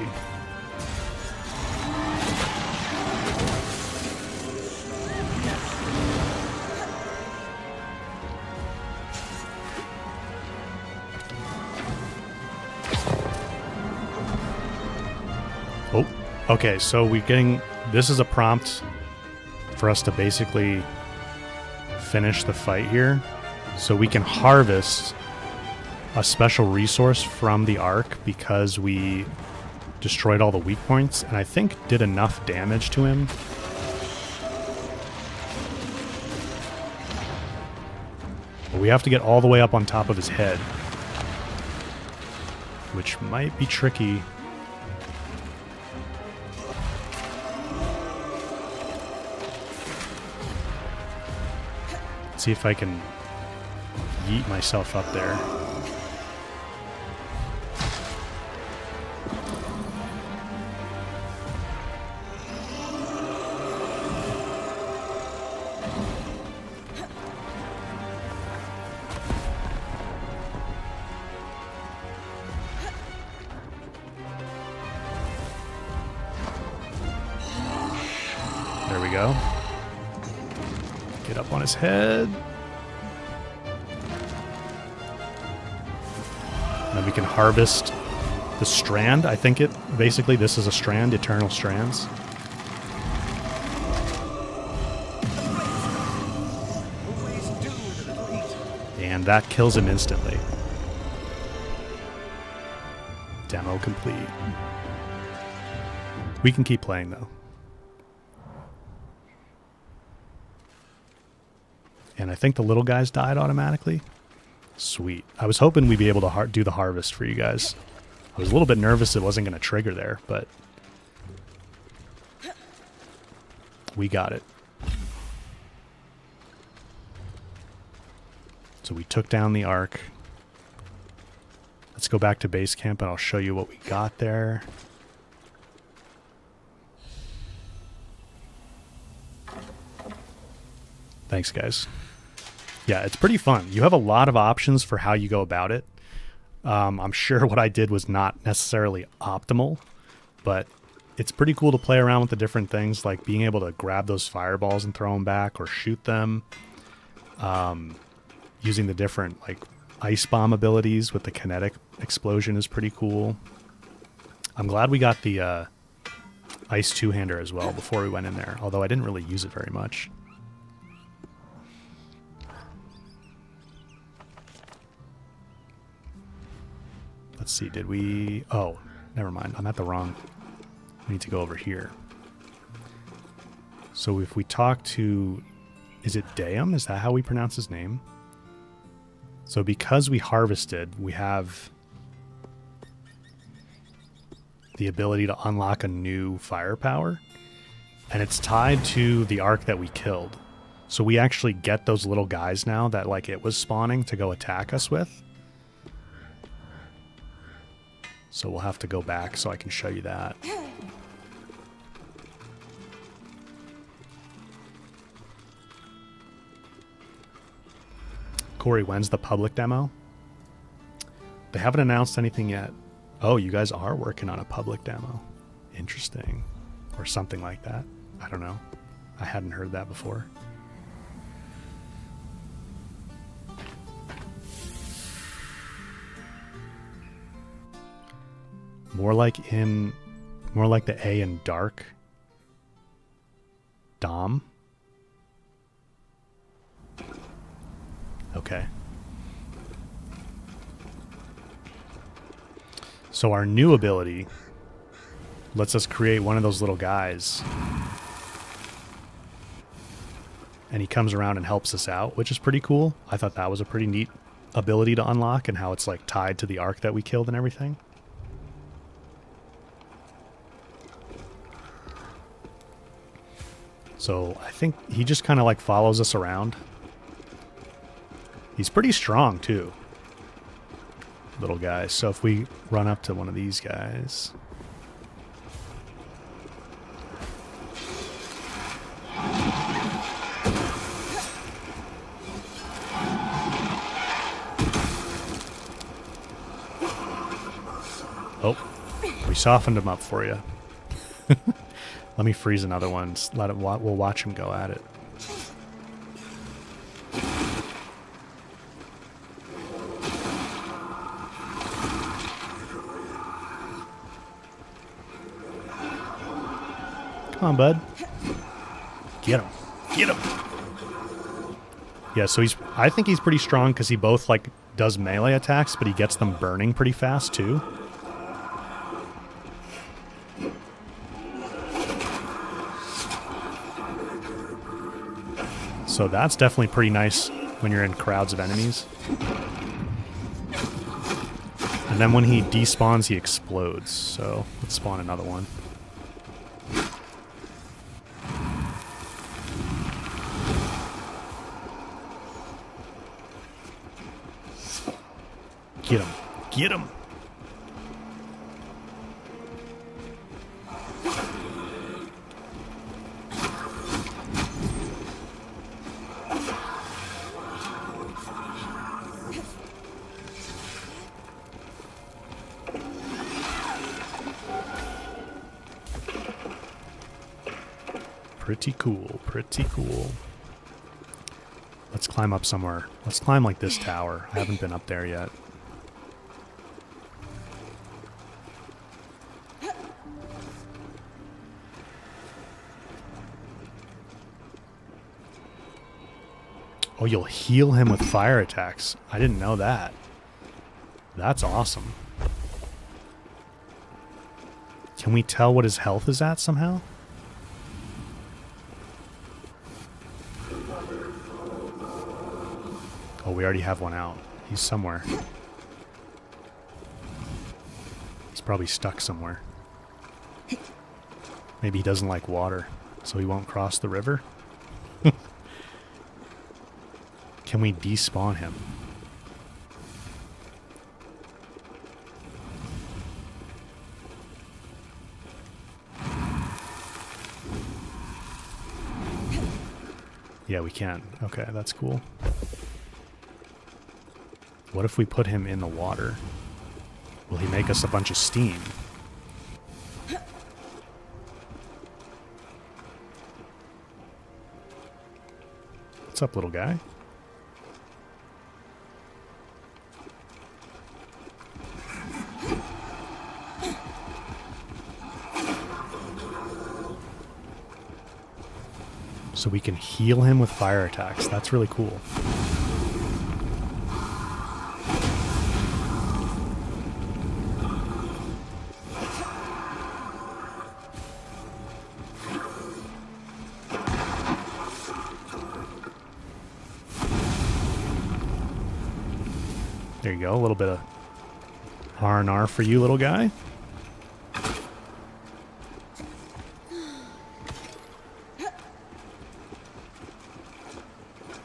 Oh, okay, so we're getting... This is a prompt for us to basically finish the fight here. So we can harvest a special resource from the Ark because we destroyed all the weak points, and I think did enough damage to him. But we have to get all the way up on top of his head. which might be tricky. See if I can yeet myself up there. There we go. Get up on his head. And then we can harvest the strand. I think basically this is a strand, Eternal Strands. And that kills him instantly. Demo complete. We can keep playing though. And I think the little guys died automatically. Sweet. I was hoping we'd be able to do the harvest for you guys. I was a little bit nervous it wasn't going to trigger there, but we got it. So we took down the Ark. Let's go back to base camp and I'll show you what we got there. Thanks, guys. Yeah, it's pretty fun. You have a lot of options for how you go about it. I'm sure what I did was not necessarily optimal, but it's pretty cool to play around with the different things, like being able to grab those fireballs and throw them back or shoot them. Using the different like ice bomb abilities with the kinetic explosion is pretty cool. I'm glad we got the ice two-hander as well before we went in there, although I didn't really use it very much. Let's see, did we... Oh, never mind. I'm at the wrong... We need to go over here. So if we talk to... Is it Daeum? Is that how we pronounce his name? So because we harvested, we have the ability to unlock a new firepower. And it's tied to the Ark that we killed. So we actually get those little guys now that like it was spawning to go attack us with. So we'll have to go back so I can show you that. Corey, when's the public demo? They haven't announced anything yet. Oh, you guys are working on a public demo. Interesting. Or something like that. I don't know. I hadn't heard that before. More like the A in dark. Dom. Okay. So our new ability lets us create one of those little guys. And he comes around and helps us out, which is pretty cool. I thought that was a pretty neat ability to unlock and how it's like tied to the Ark that we killed and everything. So I think he just kind of like follows us around. He's pretty strong too. Little guy. So if we run up to one of these guys. Oh, we softened him up for you. Let me freeze another one. We'll watch him go at it. Come on, bud. Get him. Get him. Yeah, so I think he's pretty strong because he both like does melee attacks, but he gets them burning pretty fast too. So that's definitely pretty nice when you're in crowds of enemies. And then when he despawns, he explodes. So let's spawn another one. Get him. Get him. Pretty cool, pretty cool. Let's climb up somewhere. Let's climb like this tower. I haven't been up there yet. Oh, you'll heal him with fire attacks. I didn't know that. That's awesome. Can we tell what his health is at somehow? Oh, we already have one out. He's somewhere. He's probably stuck somewhere. Maybe he doesn't like water, so he won't cross the river. Can we despawn him? Yeah, we can. Okay, that's cool. What if we put him in the water? Will he make us a bunch of steam? What's up, little guy? So we can heal him with fire attacks. That's really cool. There you go, a little bit of R&R for you, little guy.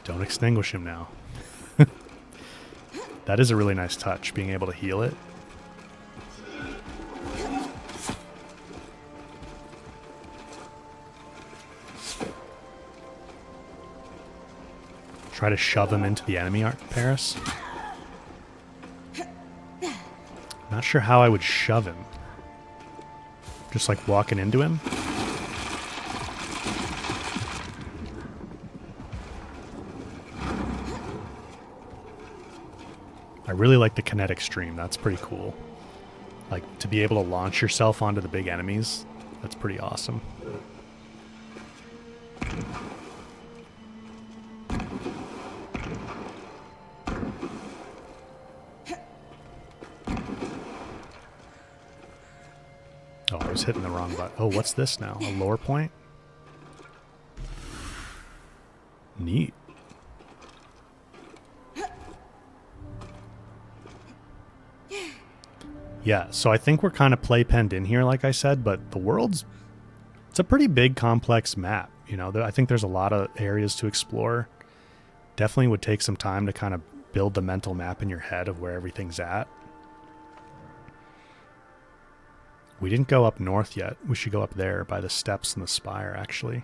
Don't extinguish him now. That is a really nice touch, being able to heal it. Try to shove him into the enemy, Paris. Not sure how I would shove him. Just like walking into him. I really like the kinetic stream. That's pretty cool. Like, to be able to launch yourself onto the big enemies, that's pretty awesome. Oh, I was hitting the wrong button. Oh, what's this now? A lower point? Neat. Yeah, so I think we're kind of playpenned in here, like I said, but the world's... It's a pretty big, complex map, you know? I think there's a lot of areas to explore. Definitely would take some time to kind of build the mental map in your head of where everything's at. We didn't go up north yet. We should go up there by the steps and the spire, actually.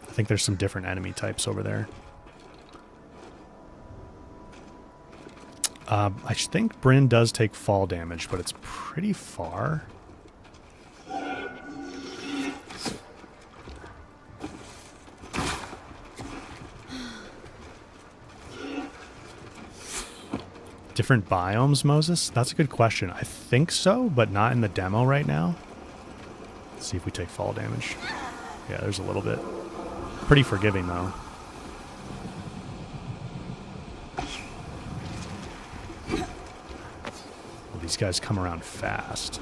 I think there's some different enemy types over there. I think Bryn does take fall damage, but it's pretty far. Different biomes, Moses? That's a good question. I think so, but not in the demo right now. Let's see if we take fall damage. Yeah, there's a little bit. Pretty forgiving, though. Well, these guys come around fast.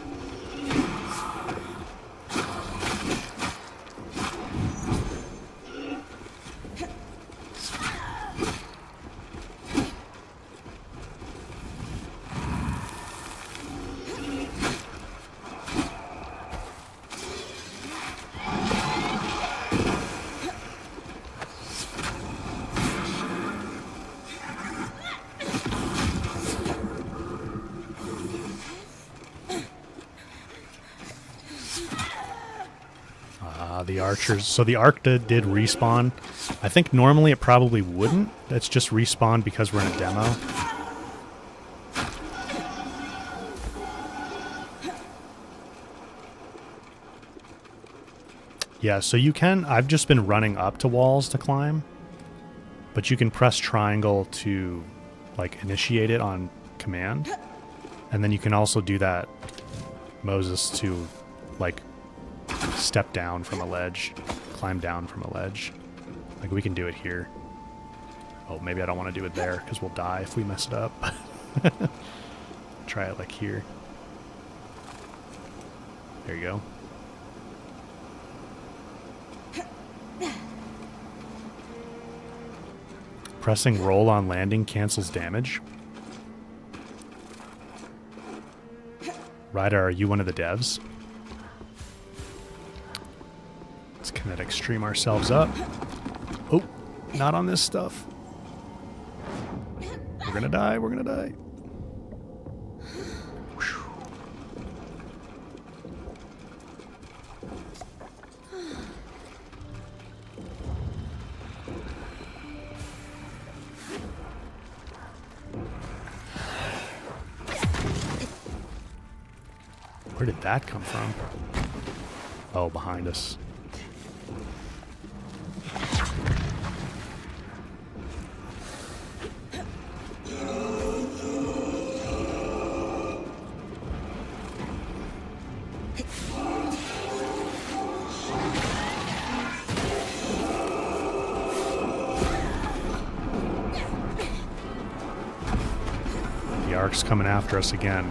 The archers. So the Ark did respawn. I think normally it probably wouldn't. It's just respawned because we're in a demo. Yeah, so you can... I've just been running up to walls to climb. But you can press triangle to, like, initiate it on command. And then you can also do that, Moses, to, like, step down from a ledge. Climb down from a ledge. Like, we can do it here. Oh, maybe I don't want to do it there, because we'll die if we mess it up. Try it, like, here. There you go. Pressing roll on landing cancels damage. Ryder, are you one of the devs? Let's kinetic stream ourselves up. Oh, not on this stuff. We're gonna die, we're gonna die. Where did that come from? Oh, behind us. The Ark's coming after us again.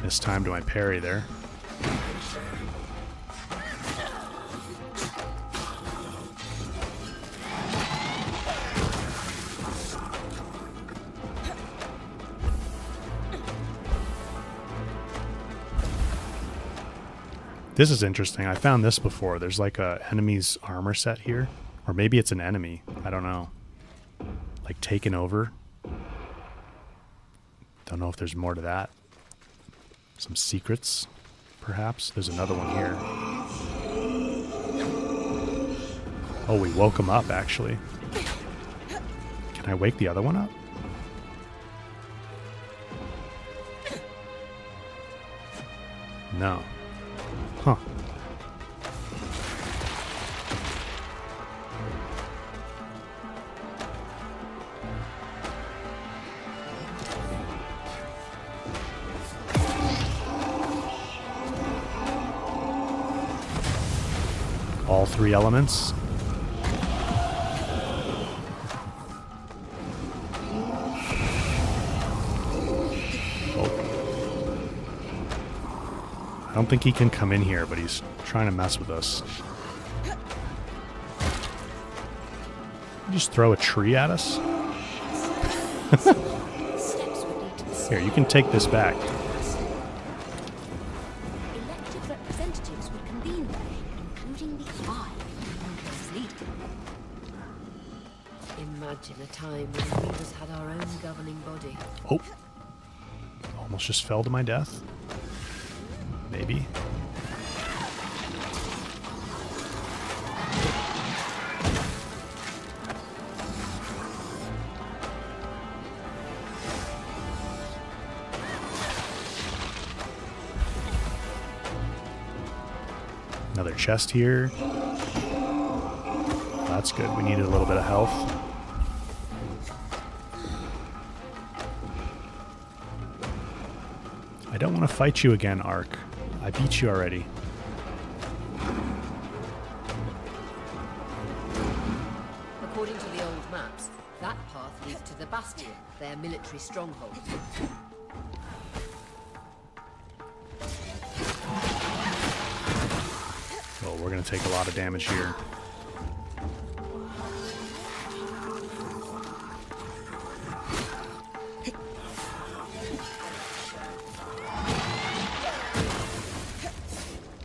Missed time to my parry there. This is interesting. I found this before. There's like a enemy's armor set here. Or maybe it's an enemy. I don't know. Like taken over. Don't know if there's more to that. Some secrets, perhaps. There's another one here. Oh, we woke him up, actually. Can I wake the other one up? No. Huh. All three elements. I don't think he can come in here, but he's trying to mess with us. Just throw a tree at us? Here, you can take this back. Elected representatives would convene there, including the Eye, Enclave's leader. Imagine a time when we just had our own governing body. Oh. Almost just fell to my death. Maybe. Another chest here. That's good. We needed a little bit of health. I don't want to fight you again, Ark. I beat you already. According to the old maps, that path leads to the Bastion, their military stronghold. Oh, we're going to take a lot of damage here.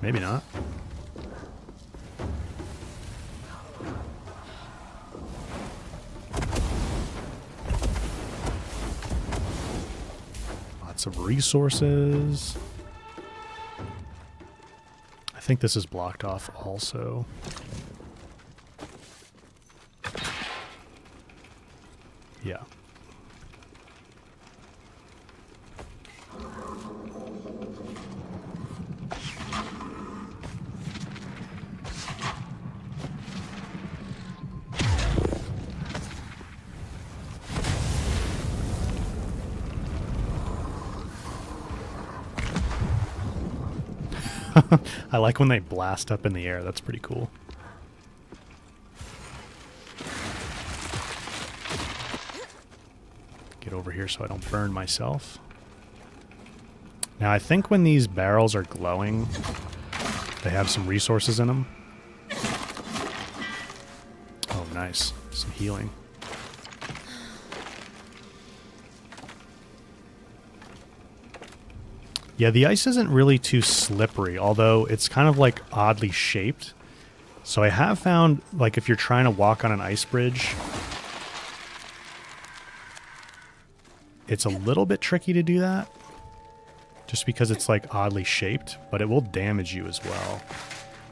Maybe not. Lots of resources. I think this is blocked off also. Yeah. I like when they blast up in the air. That's pretty cool. Get over here so I don't burn myself. Now, I think when these barrels are glowing, they have some resources in them. Oh, nice. Some healing. Yeah, the ice isn't really too slippery, although it's kind of like oddly shaped. So I have found, like, if you're trying to walk on an ice bridge, it's a little bit tricky to do that. Just because it's, like, oddly shaped, but it will damage you as well.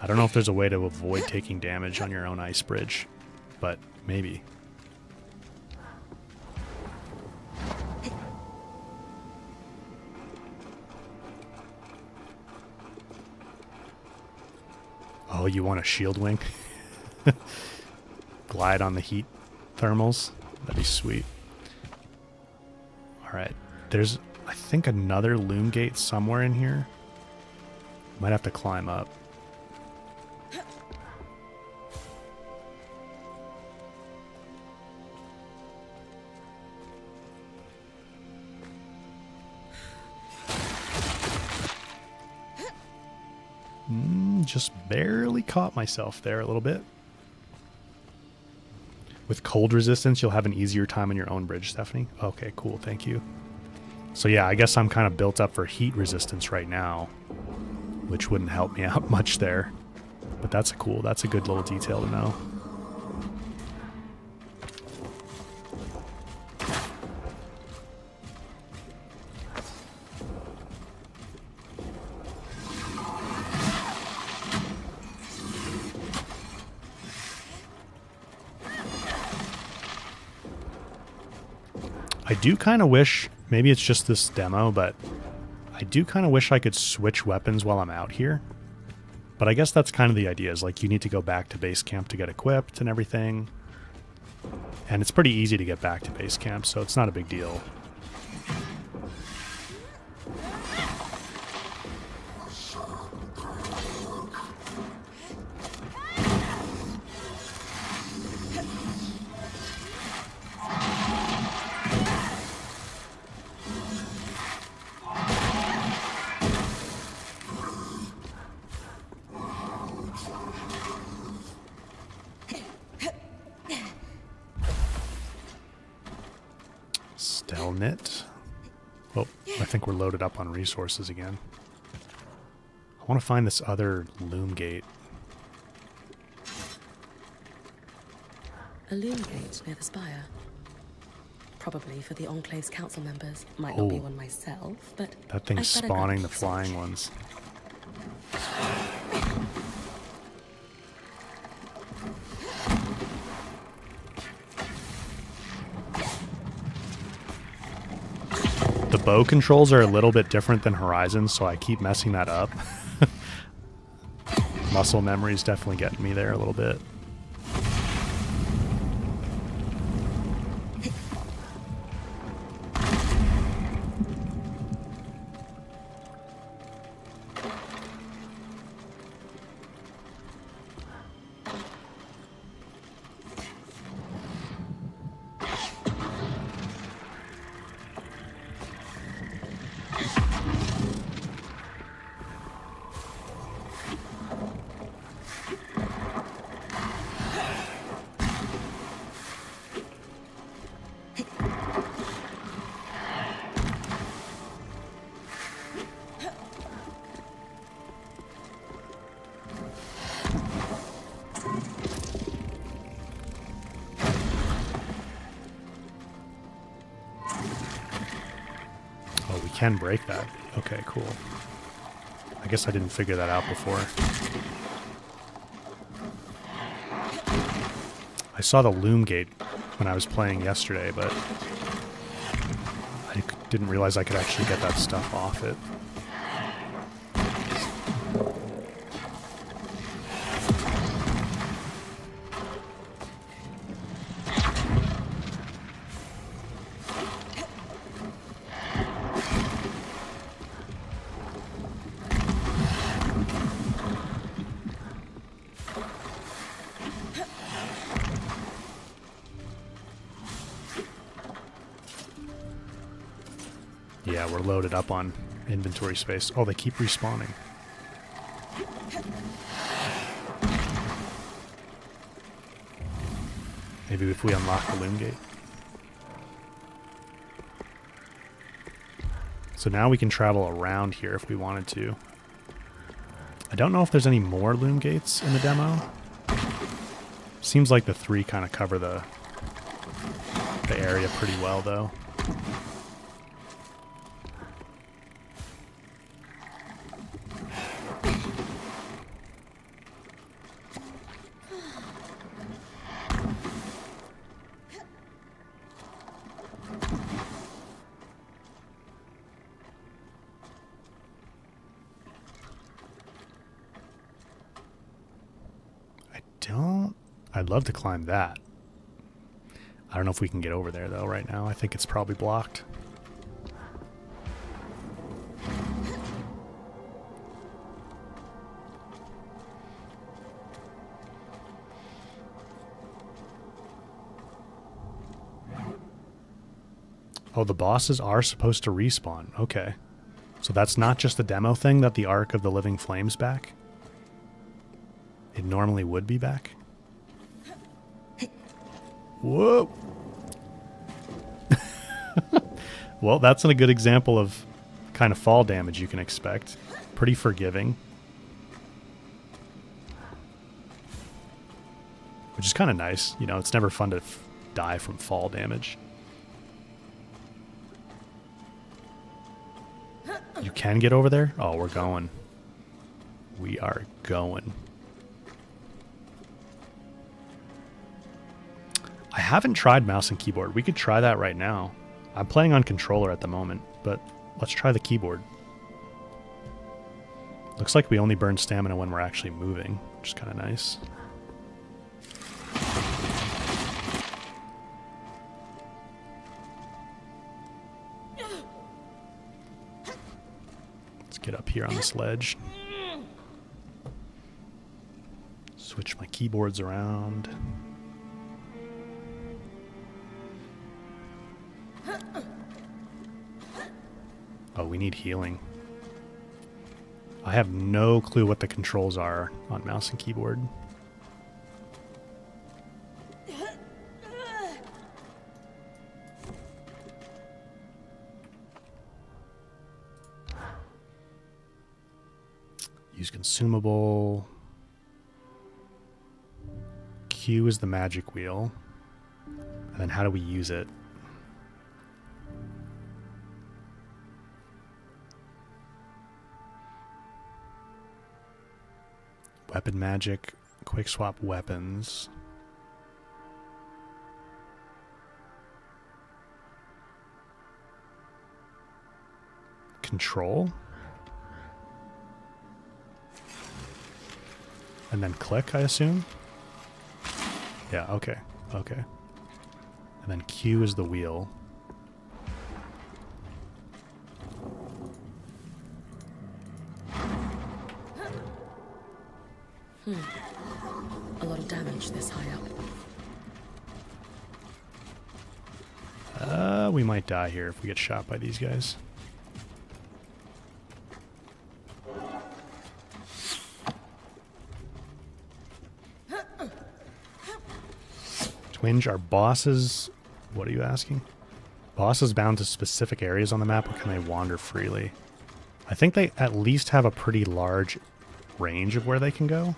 I don't know if there's a way to avoid taking damage on your own ice bridge, but maybe. Oh, you want a shield wing? Glide on the heat thermals? That'd be sweet. Alright. There's, I think, another loom gate somewhere in here. Might have to climb up. Just barely caught myself there a little bit. With cold resistance, you'll have an easier time on your own bridge, Stephanie. Okay, cool. Thank you. So yeah, I guess I'm kind of built up for heat resistance right now, which wouldn't help me out much there. But that's a good little detail to know. I do kind of wish, maybe it's just this demo, but I do kind of wish I could switch weapons while I'm out here. But I guess that's kind of the idea, is like you need to go back to base camp to get equipped and everything. And it's pretty easy to get back to base camp, so it's not a big deal. Stelnit. Oh, I think we're loaded up on resources again. I want to find this other loom gate. A loom gate near the spire. Probably for the Enclave's council members. Might not be one myself, but that thing's spawning the flying ones. The bow controls are a little bit different than Horizon, so I keep messing that up. Muscle memory is definitely getting me there a little bit. can break that. Okay, cool. I guess I didn't figure that out before. I saw the loom gate when I was playing yesterday, but I didn't realize I could actually get that stuff off it. Yeah, we're loaded up on inventory space. Oh, they keep respawning. Maybe if we unlock the loom gate. So now we can travel around here if we wanted to. I don't know if there's any more loom gates in the demo. Seems like the 3 kind of cover the area pretty well, though. I'd love to climb that. I don't know if we can get over there, though, right now. I think it's probably blocked. Oh, the bosses are supposed to respawn. Okay. So that's not just a demo thing that the Ark of the Living Flame's back? It normally would be back? Whoa! Well, that's a good example of kind of fall damage you can expect. Pretty forgiving. Which is kind of nice. You know, it's never fun to die from fall damage. You can get over there? Oh, we're going. We are going. I haven't tried mouse and keyboard. We could try that right now. I'm playing on controller at the moment, but let's try the keyboard. Looks like we only burn stamina when we're actually moving, which is kind of nice. Let's get up here on this ledge. Switch my keyboards around. Oh, we need healing. I have no clue what the controls are on mouse and keyboard. Use consumable. Q is the magic wheel. And then how do we use it? Weapon magic, quick swap weapons. Control. And then click, I assume? Yeah, okay, okay. And then Q is the wheel. A lot of damage this high up. We might die here if we get shot by these guys. Twinge, are bosses... What are you asking? Bosses bound to specific areas on the map, or can they wander freely? I think they at least have a pretty large range of where they can go.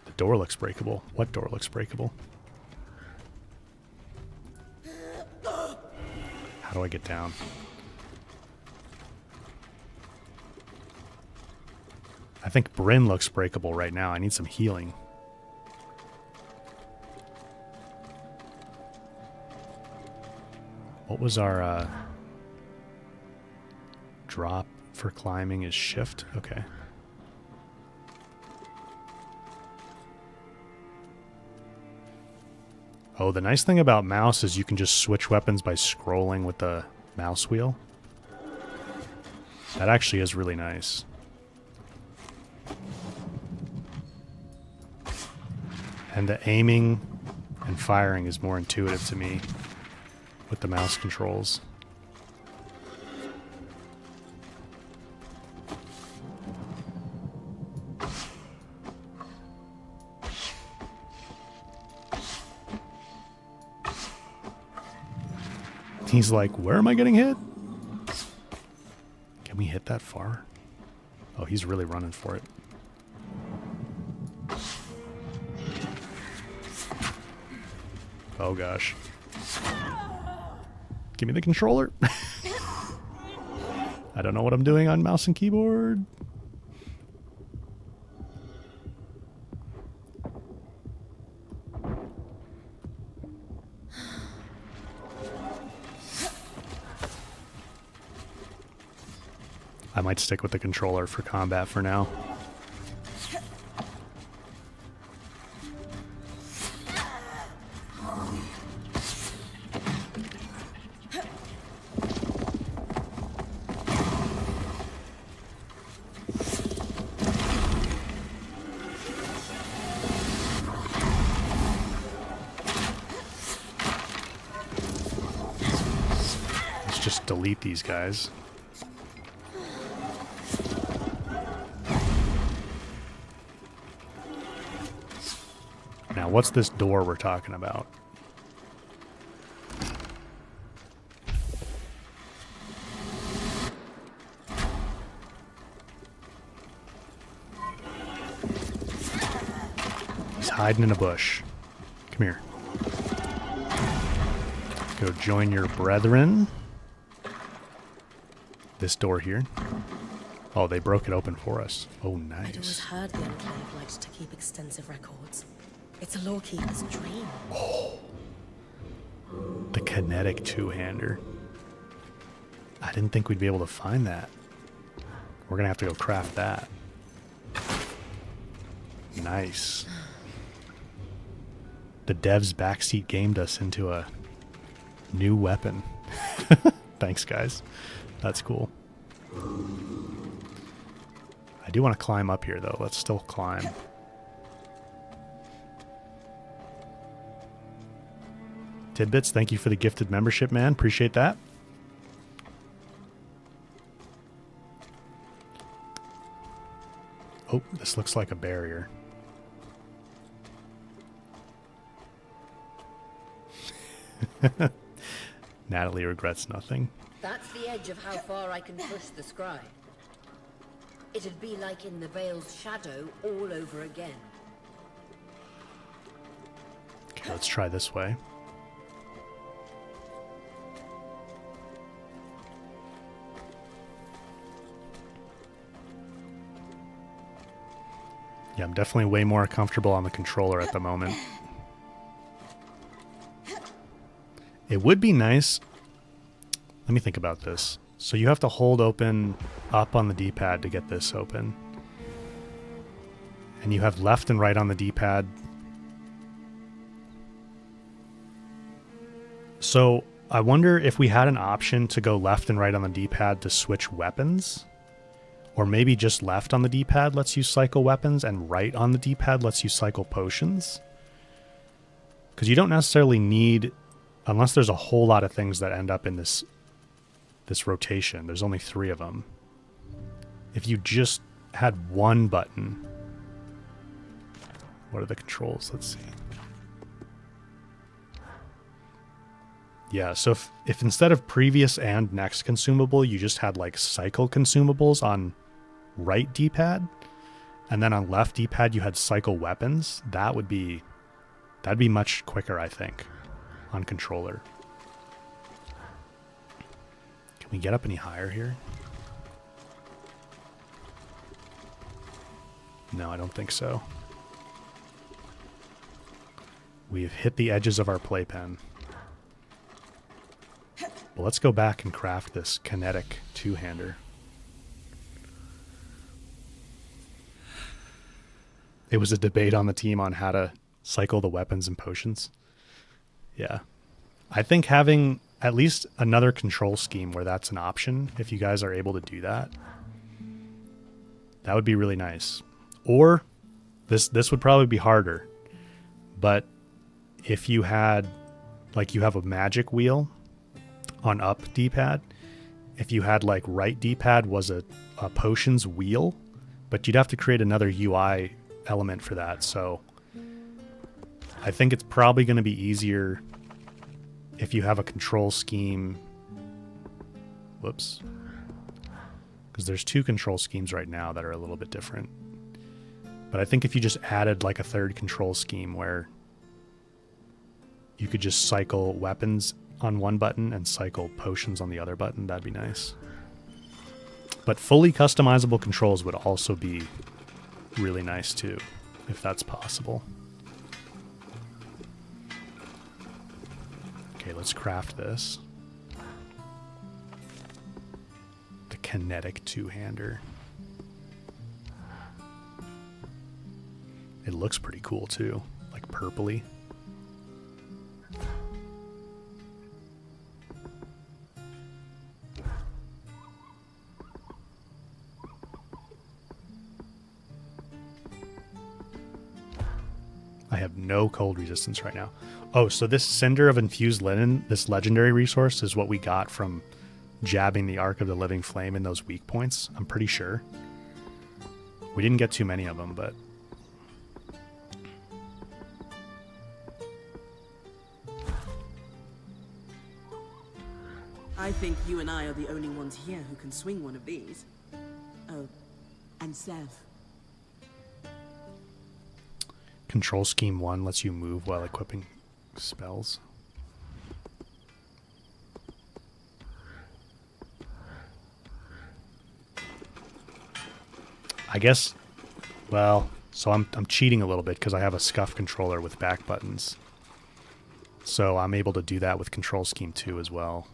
The door looks breakable. What door looks breakable? How do I get down? I think Bryn looks breakable right now. I need some healing. What was our drop for climbing is shift? Okay. Oh, the nice thing about mouse is you can just switch weapons by scrolling with the mouse wheel. That actually is really nice. And the aiming and firing is more intuitive to me with the mouse controls. He's like, where am I getting hit? Can we hit that far? Oh, he's really running for it. Oh gosh. Give me the controller. I don't know what I'm doing on mouse and keyboard. I might stick with the controller for combat for now. Let's just delete these guys. Now, what's this door we're talking about? He's hiding in a bush. Come here. Go join your brethren. This door here. Oh, they broke it open for us. Oh, I'd always nice. heard the Enclave liked to keep extensive records. It's a lawkeeper's dream. The kinetic two-hander. I didn't think we'd be able to find that. We're gonna have to go craft that. Nice. The devs backseat gamed us into a new weapon. Thanks, guys. That's cool. I do want to climb up here, though. Let's still climb. Tidbits, thank you for the gifted membership, man. Appreciate that. Oh, this looks like a barrier. Natalie regrets nothing. That's the edge of how far I can push the scribe. It'd be like in the Veil's shadow all over again. Okay, let's try this way. Yeah, I'm definitely way more comfortable on the controller at the moment. It would be nice. Let me think about this. So you have to hold open up on the D-pad to get this open. And you have left and right on the D-pad. So I wonder if we had an option to go left and right on the D-pad to switch weapons. Or maybe just left on the D-pad lets you cycle weapons and right on the D-pad lets you cycle potions. Because you don't necessarily need, unless there's a whole lot of things that end up in this rotation. There's only 3 of them. If you just had one button. What are the controls? Let's see. Yeah, so if instead of previous and next consumable, you just had like cycle consumables on right D-pad, and then on left D-pad you had cycle weapons, that'd be much quicker, I think, on controller. Can we get up any higher here? No, I don't think so. We've hit the edges of our playpen. Well, let's go back and craft this kinetic two-hander. It was a debate on the team on how to cycle the weapons and potions. Yeah. I think having at least another control scheme where that's an option, if you guys are able to do that, that would be really nice. Or this would probably be harder, but if you had, like, you have a magic wheel on up D-pad, if you had like right D-pad was a potions wheel, but you'd have to create another UI element for that. So I think it's probably going to be easier if you have a control scheme. Whoops. Because there's two control schemes right now that are a little bit different. But I think if you just added like a third control scheme where you could just cycle weapons on one button and cycle potions on the other button, that'd be nice. But fully customizable controls would also be really nice too, if that's possible. Okay, let's craft this. The kinetic two-hander. It looks pretty cool too, like purpley. I have no cold resistance right now. Oh, so this Cinder of Infused Linen, this legendary resource, is what we got from jabbing the Ark of the Living Flame in those weak points, I'm pretty sure. We didn't get too many of them, but... I think you and I are the only ones here who can swing one of these. Oh, and Sev. Control Scheme 1 lets you move while equipping spells. I guess, well, so I'm cheating a little bit because I have a Scuff controller with back buttons. So I'm able to do that with Control Scheme 2 as well.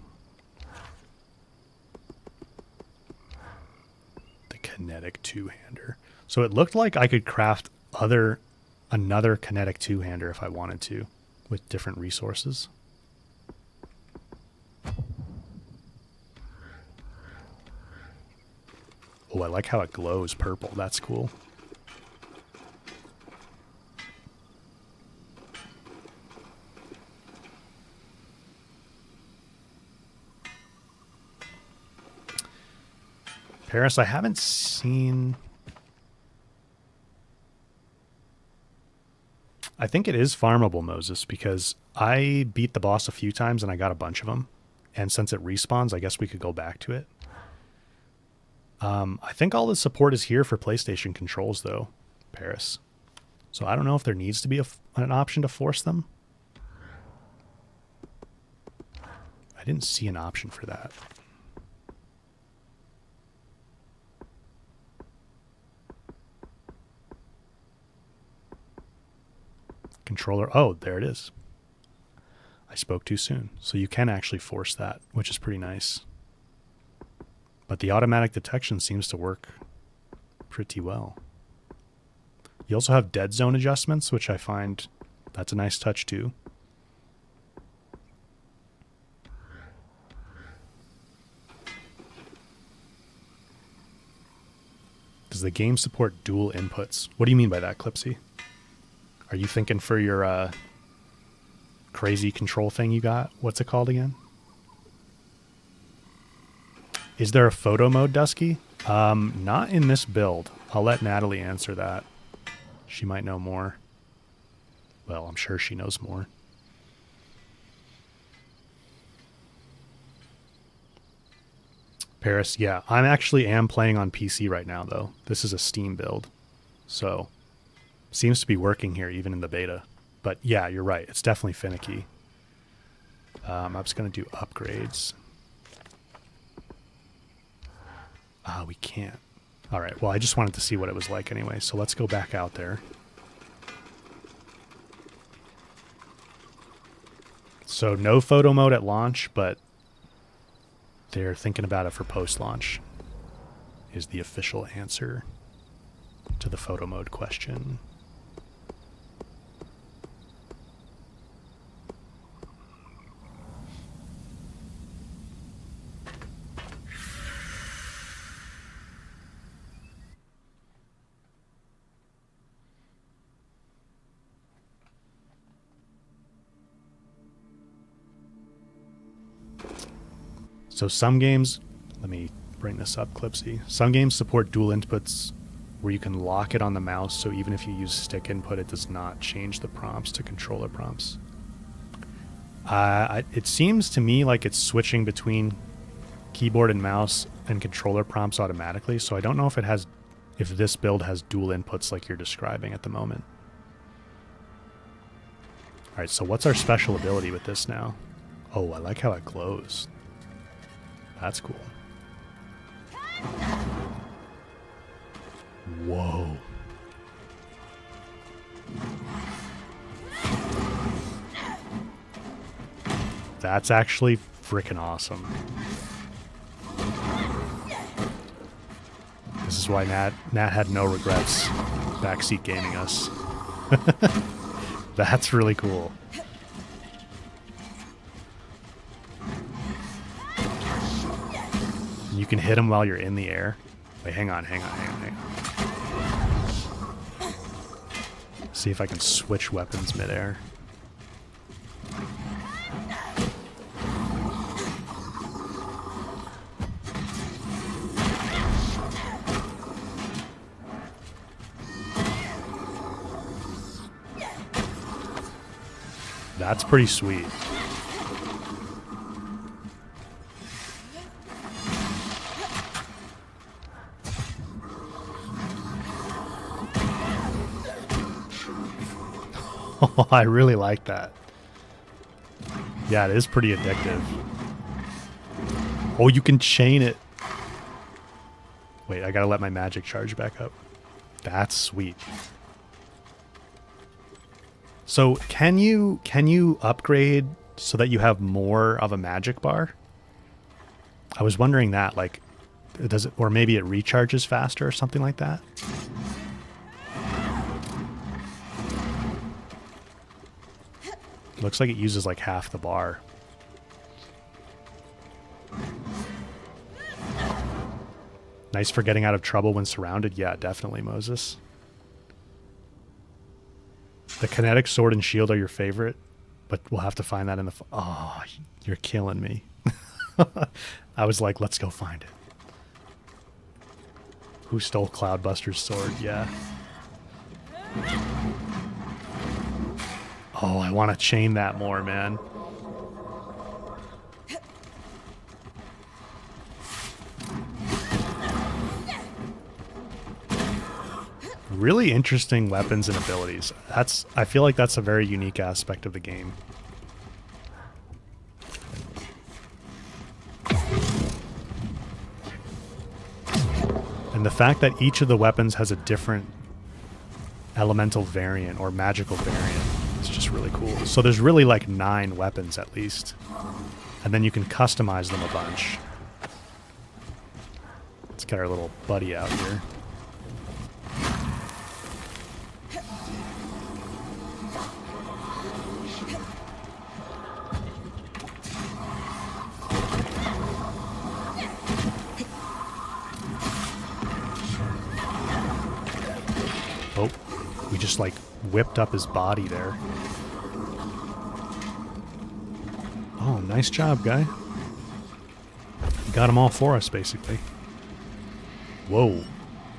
The kinetic two-hander. So it looked like I could craft another kinetic two-hander if I wanted to, with different resources. Oh, I like how it glows purple. That's cool. Paris, I haven't seen... I think it is farmable, Moses, because I beat the boss a few times and I got a bunch of them. And since it respawns, I guess we could go back to it. I think all the support is here for PlayStation controls, though, Paris. So I don't know if there needs to be an option to force them. I didn't see an option for that. Controller. Oh, there it is. I spoke too soon. So you can actually force that, which is pretty nice. But the automatic detection seems to work pretty well. You also have dead zone adjustments, which I find that's a nice touch too. Does the game support dual inputs? What do you mean by that, Clipsy? Are you thinking for your crazy control thing you got? What's it called again? Is there a photo mode, Dusky? Not in this build. I'll let Natalie answer that. She might know more. Well, I'm sure she knows more. Paris, yeah. I actually am playing on PC right now, though. This is a Steam build. So, seems to be working here, even in the beta. But yeah, you're right. It's definitely finicky. I'm just going to do upgrades. Ah, we can't. All right, well, I just wanted to see what it was like anyway, so let's go back out there. So no photo mode at launch, but they're thinking about it for post-launch, is the official answer to the photo mode question. So some games, let me bring this up, Clipsy. Some games support dual inputs where you can lock it on the mouse, so even if you use stick input, it does not change the prompts to controller prompts. It seems to me like it's switching between keyboard and mouse and controller prompts automatically, so I don't know if this build has dual inputs like you're describing at the moment. All right, so what's our special ability with this now? Oh, I like how it glows. That's cool. Whoa. That's actually freaking awesome. This is why Nat had no regrets backseat gaming us. That's really cool. You can hit him while you're in the air. Wait, hang on. See if I can switch weapons midair. That's pretty sweet. Oh, I really like that. Yeah, it is pretty addictive. Oh, you can chain it. Wait, I gotta let my magic charge back up. That's sweet. So can you upgrade so that you have more of a magic bar? I was wondering that, like, does it, or maybe it recharges faster or something like that? Looks like it uses like half the bar. Nice for getting out of trouble when surrounded. Yeah, definitely, Moses. The kinetic sword and shield are your favorite, but we'll have to find that in the... Oh, you're killing me. I was like, let's go find it. Who stole Cloudbuster's sword? Yeah. Oh, I want to chain that more, man. Really interesting weapons and abilities. I feel like that's a very unique aspect of the game. And the fact that each of the weapons has a different elemental variant or magical variant is just really cool. So there's really like 9 weapons at least. And then you can customize them a bunch. Let's get our little buddy out here. Oh, we just like whipped up his body there. Oh, nice job, guy. You got them all for us, basically. Whoa.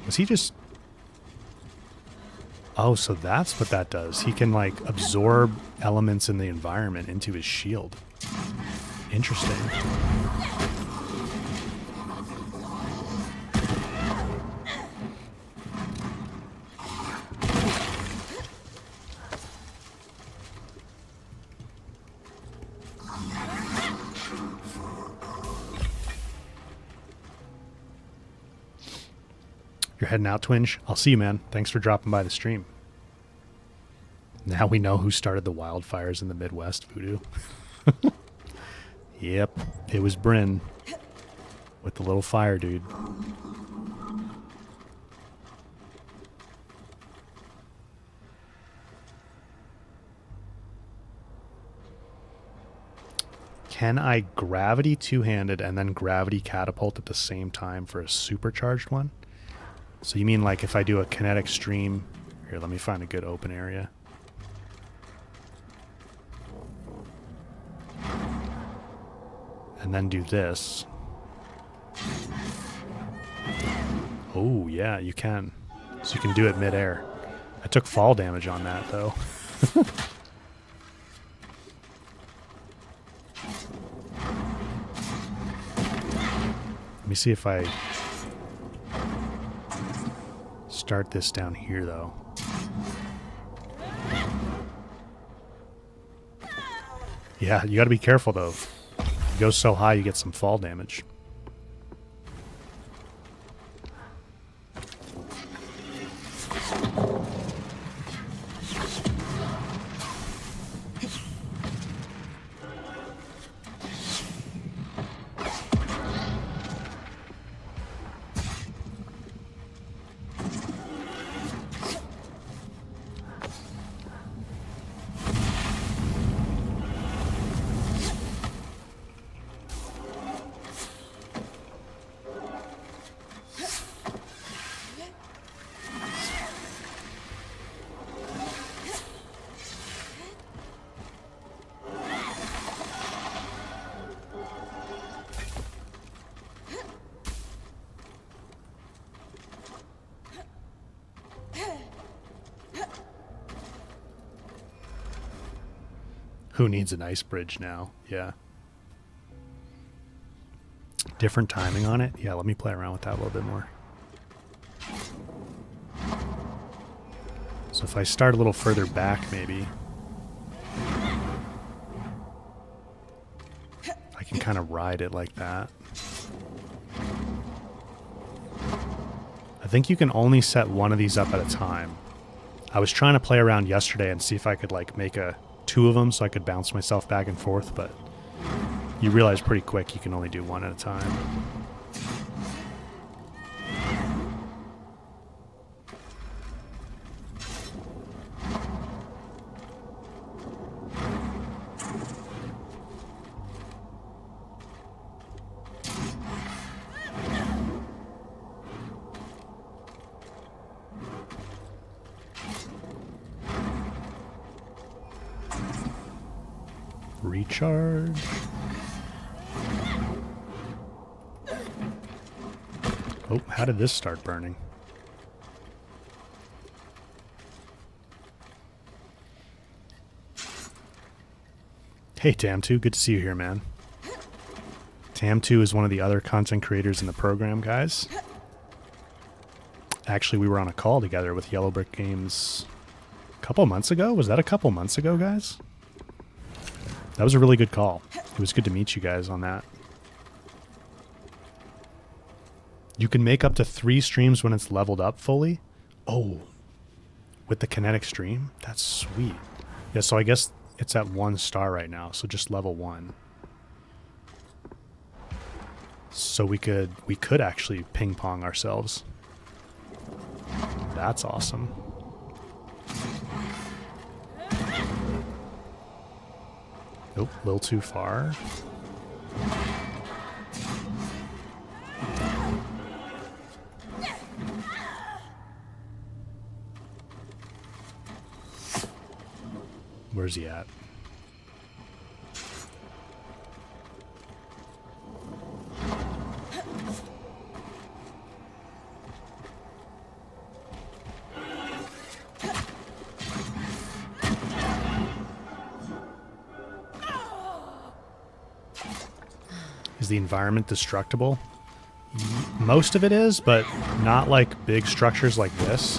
Was he just... Oh, so that's what that does. He can, like, absorb elements in the environment into his shield. Interesting. You're heading out, Twinge? I'll see you, man. Thanks for dropping by the stream. Now we know who started the wildfires in the Midwest, Voodoo. Yep, it was Bryn with the little fire dude. Can I gravity two-handed and then gravity catapult at the same time for a supercharged one? So you mean like if I do a kinetic stream... Here, let me find a good open area. And then do this. Oh, yeah, you can. So you can do it midair. I took fall damage on that, though. Let me see if I start this down here, though. Yeah, you gotta be careful, though. You go so high, you get some fall damage. Who needs an ice bridge now? Yeah. Different timing on it? Yeah, let me play around with that a little bit more. So if I start a little further back, maybe, I can kind of ride it like that. I think you can only set one of these up at a time. I was trying to play around yesterday and see if I could like make two of them so I could bounce myself back and forth, but you realize pretty quick you can only do one at a time. Recharge. Oh, how did this start burning? Hey, Tam2, good to see you here, man. Tam2 is one of the other content creators in the program, guys. Actually, we were on a call together with Yellow Brick Games a couple months ago. Was that a couple months ago, guys? That was a really good call. It was good to meet you guys on that. You can make up to 3 streams when it's leveled up fully. Oh, with the kinetic stream? That's sweet. Yeah, so I guess it's at 1 star right now, so just level 1. So we could actually ping pong ourselves. That's awesome. Nope, a little too far. Where's he at? Is the environment destructible? Most of it is, but not like big structures like this.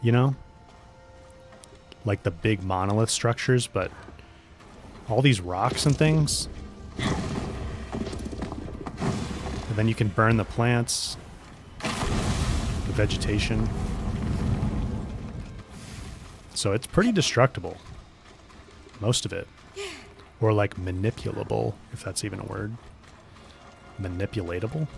You know? Like the big monolith structures, but all these rocks and things. And then you can burn the plants. vegetation. So it's pretty destructible. Most of it. Or like manipulable, if that's even a word. Manipulatable?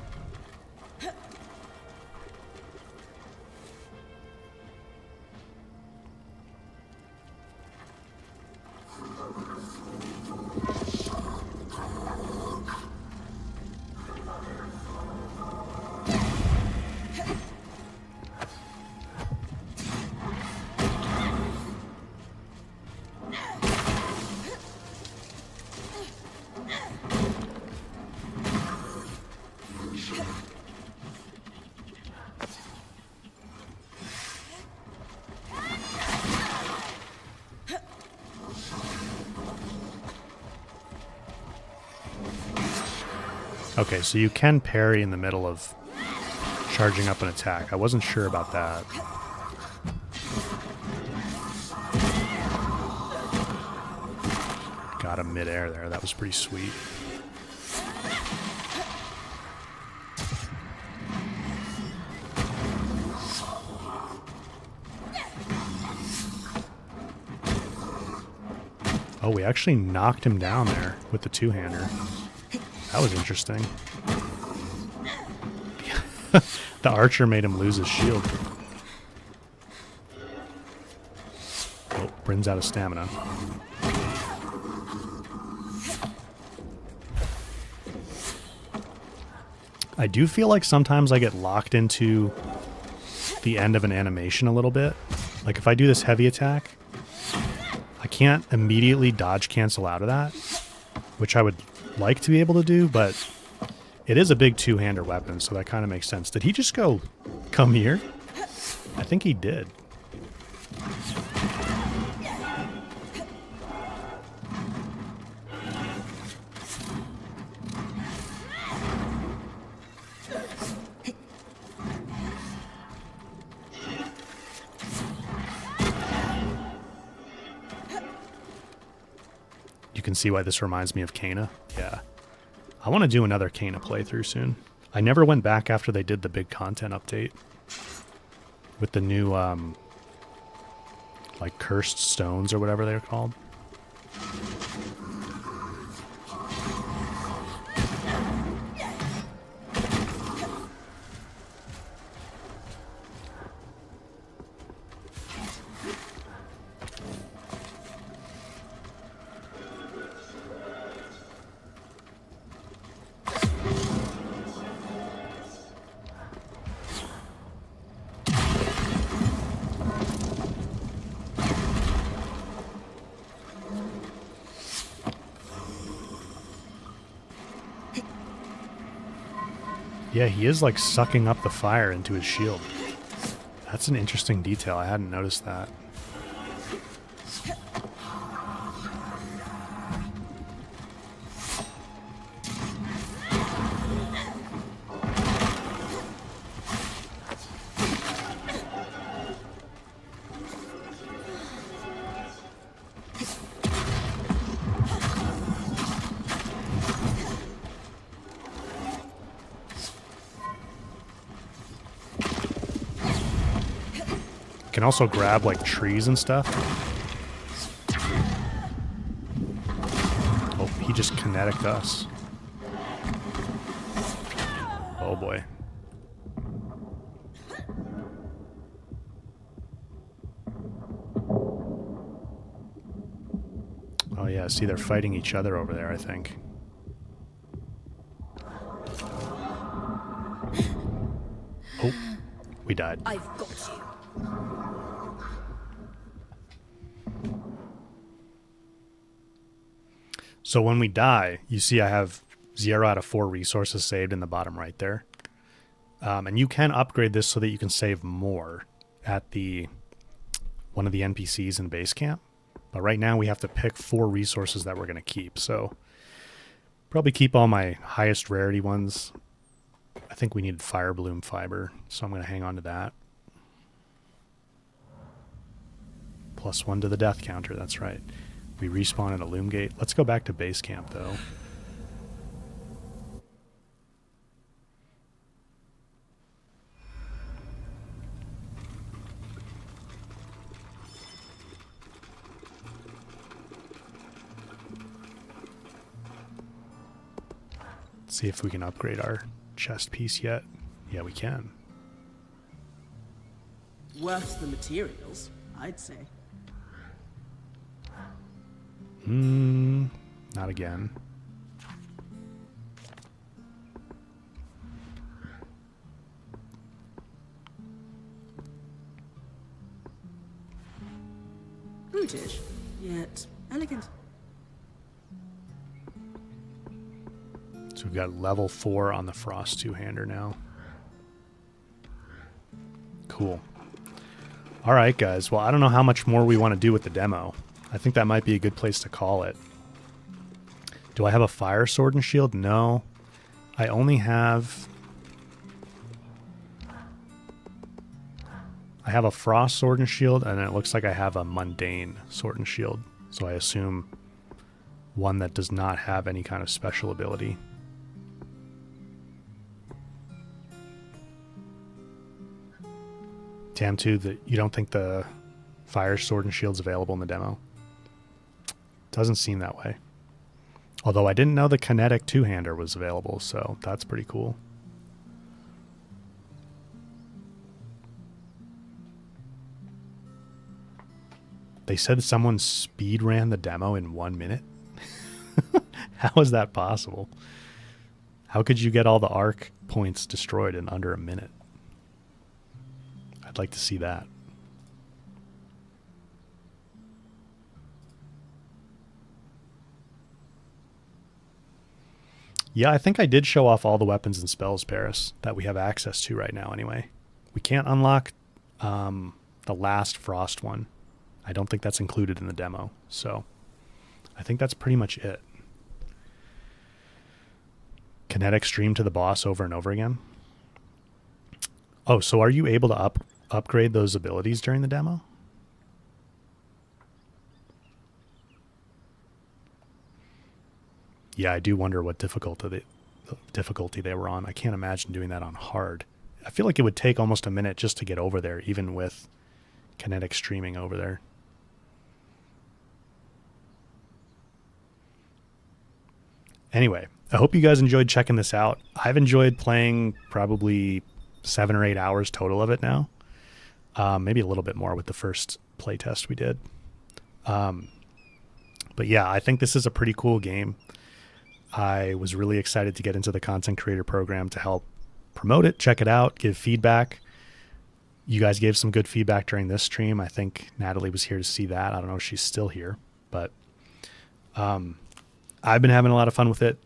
Okay, so you can parry in the middle of charging up an attack. I wasn't sure about that. Got him midair there. That was pretty sweet. Oh, we actually knocked him down there with the two-hander. That was interesting. The archer made him lose his shield. Oh, Bryn's out of stamina. I do feel like sometimes I get locked into the end of an animation a little bit. Like if I do this heavy attack, I can't immediately dodge cancel out of that, which I would like to be able to do, but it is a big two-hander weapon, so that kind of makes sense. Did he just go, come here? I think he did. You can see why this reminds me of Kana. Yeah. I want to do another Kana playthrough soon. I never went back after they did the big content update. With the new, like, cursed stones or whatever they're called. Yeah, he is like sucking up the fire into his shield. That's an interesting detail. I hadn't noticed that. Can also grab like trees and stuff. Oh, he just kinetic us. Oh boy. Oh yeah, see they're fighting each other over there, I think. Oh, we died. I've got you. So when we die, you see I have 0 out of 4 resources saved in the bottom right there. And you can upgrade this so that you can save more at one of the NPCs in base camp. But right now we have to pick 4 resources that we're going to keep. So probably keep all my highest rarity ones. I think we needed fire bloom fiber, so I'm going to hang on to that. +1 to the death counter, that's right. We respawn at a loom gate. Let's go back to base camp, though. See if we can upgrade our chest piece yet. Yeah, we can. Worth the materials, I'd say. Not again. Brutish, yet elegant. So we've got level 4 on the Frost two-hander now. Cool. All right, guys. Well, I don't know how much more we want to do with the demo. I think that might be a good place to call it. Do I have a fire sword and shield? No. I only have... I have a frost sword and shield, and it looks like I have a mundane sword and shield. So I assume one that does not have any kind of special ability. Tam2, you don't think the fire sword and shield's available in the demo? Doesn't seem that way. Although I didn't know the kinetic two-hander was available, so that's pretty cool. They said someone speed ran the demo in 1 minute. How is that possible? How could you get all the arc points destroyed in under a minute? I'd like to see that. Yeah, I think I did show off all the weapons and spells, Paris, that we have access to right now anyway. We can't unlock the last Frost one. I don't think that's included in the demo. So I think that's pretty much it. Kinetic stream to the boss over and over again. Oh, so are you able to upgrade those abilities during the demo? Yeah, I do wonder what difficulty they were on. I can't imagine doing that on hard. I feel like it would take almost a minute just to get over there, even with kinetic streaming over there. Anyway, I hope you guys enjoyed checking this out. I've enjoyed playing probably 7 or 8 hours total of it now. Maybe a little bit more with the first playtest we did. But yeah, I think this is a pretty cool game. I was really excited to get into the content creator program to help promote it, check it out, give feedback. You guys gave some good feedback during this stream. I think Natalie was here to see that. I don't know if she's still here, but I've been having a lot of fun with it.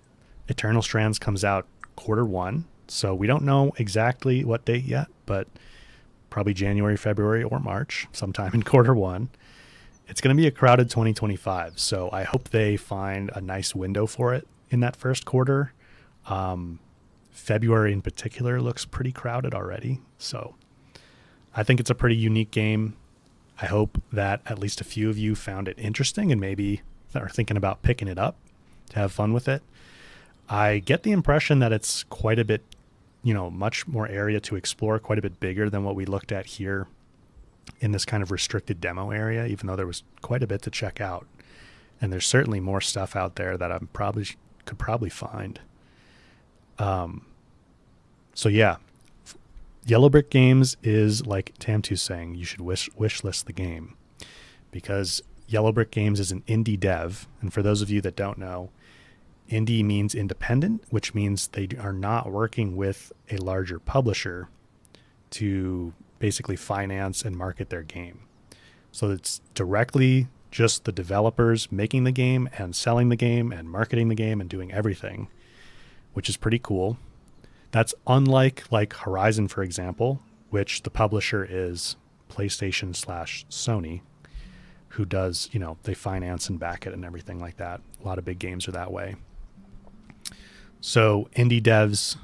Eternal Strands comes out Q1, so we don't know exactly what date yet, but probably January, February, or March, sometime in Q1. It's going to be a crowded 2025, so I hope they find a nice window for it in that first quarter. February in particular looks pretty crowded already, so I think it's a pretty unique game. I hope that at least a few of you found it interesting and maybe are thinking about picking it up to have fun with it. I get the impression that it's quite a bit, much more area to explore, quite a bit bigger than what we looked at here in this kind of restricted demo area, even though there was quite a bit to check out. And there's certainly more stuff out there that I could probably find. So yeah, Yellow Brick Games is, like Tam2's saying, you should wish list the game, because Yellow Brick Games is an indie dev. And for those of you that don't know, indie means independent, which means they are not working with a larger publisher to basically finance and market their game. So it's directly just the developers making the game and selling the game and marketing the game and doing everything, which is pretty cool. That's unlike Horizon, for example, which the publisher is PlayStation/Sony, who does, they finance and back it and everything like that. A lot of big games are that way. So indie devs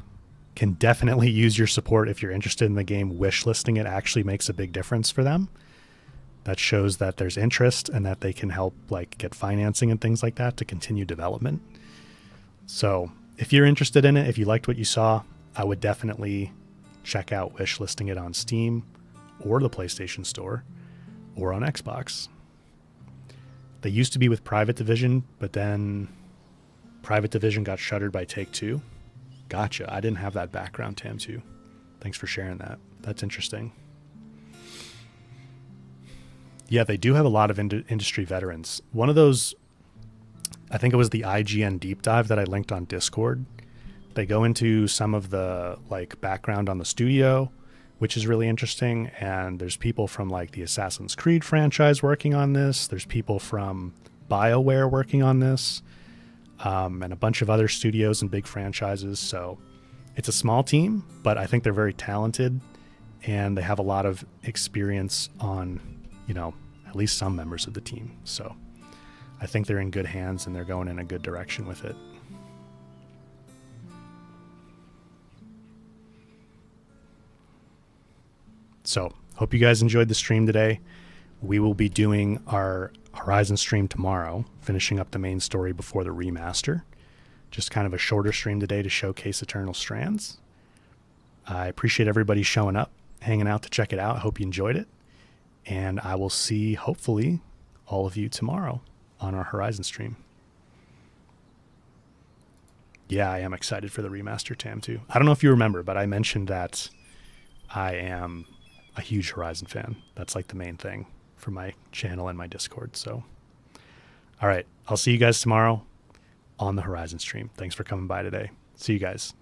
can definitely use your support if you're interested in the game. Wish listing it actually makes a big difference for them. That shows that there's interest and that they can help get financing and things like that to continue development. So if you're interested in it, if you liked what you saw, I would definitely check out wish listing it on Steam or the PlayStation Store or on Xbox. They used to be with Private Division, but then Private Division got shuttered by Take-Two. Gotcha. I didn't have that background, Tam, too. Thanks for sharing that. That's interesting. Yeah, they do have a lot of industry veterans. One of those, I think it was the IGN deep dive that I linked on Discord. They go into some of the like background on the studio, which is really interesting. And there's people from like the Assassin's Creed franchise working on this. There's people from BioWare working on this, and a bunch of other studios and big franchises. So it's a small team, but I think they're very talented, and they have a lot of experience on, you know, at least some members of the team. So I think they're in good hands and they're going in a good direction with it. So hope you guys enjoyed the stream today. We will be doing our Horizon stream tomorrow, finishing up the main story before the remaster. Just kind of a shorter stream today to showcase Eternal Strands. I appreciate everybody showing up, hanging out to check it out. I hope you enjoyed it. And I will see, hopefully, all of you tomorrow on our Horizon stream. Yeah, I am excited for the remaster, Tam, too. I don't know if you remember, but I mentioned that I am a huge Horizon fan. That's like the main thing for my channel and my Discord. So, all right, I'll see you guys tomorrow on the Horizon stream. Thanks for coming by today. See you guys.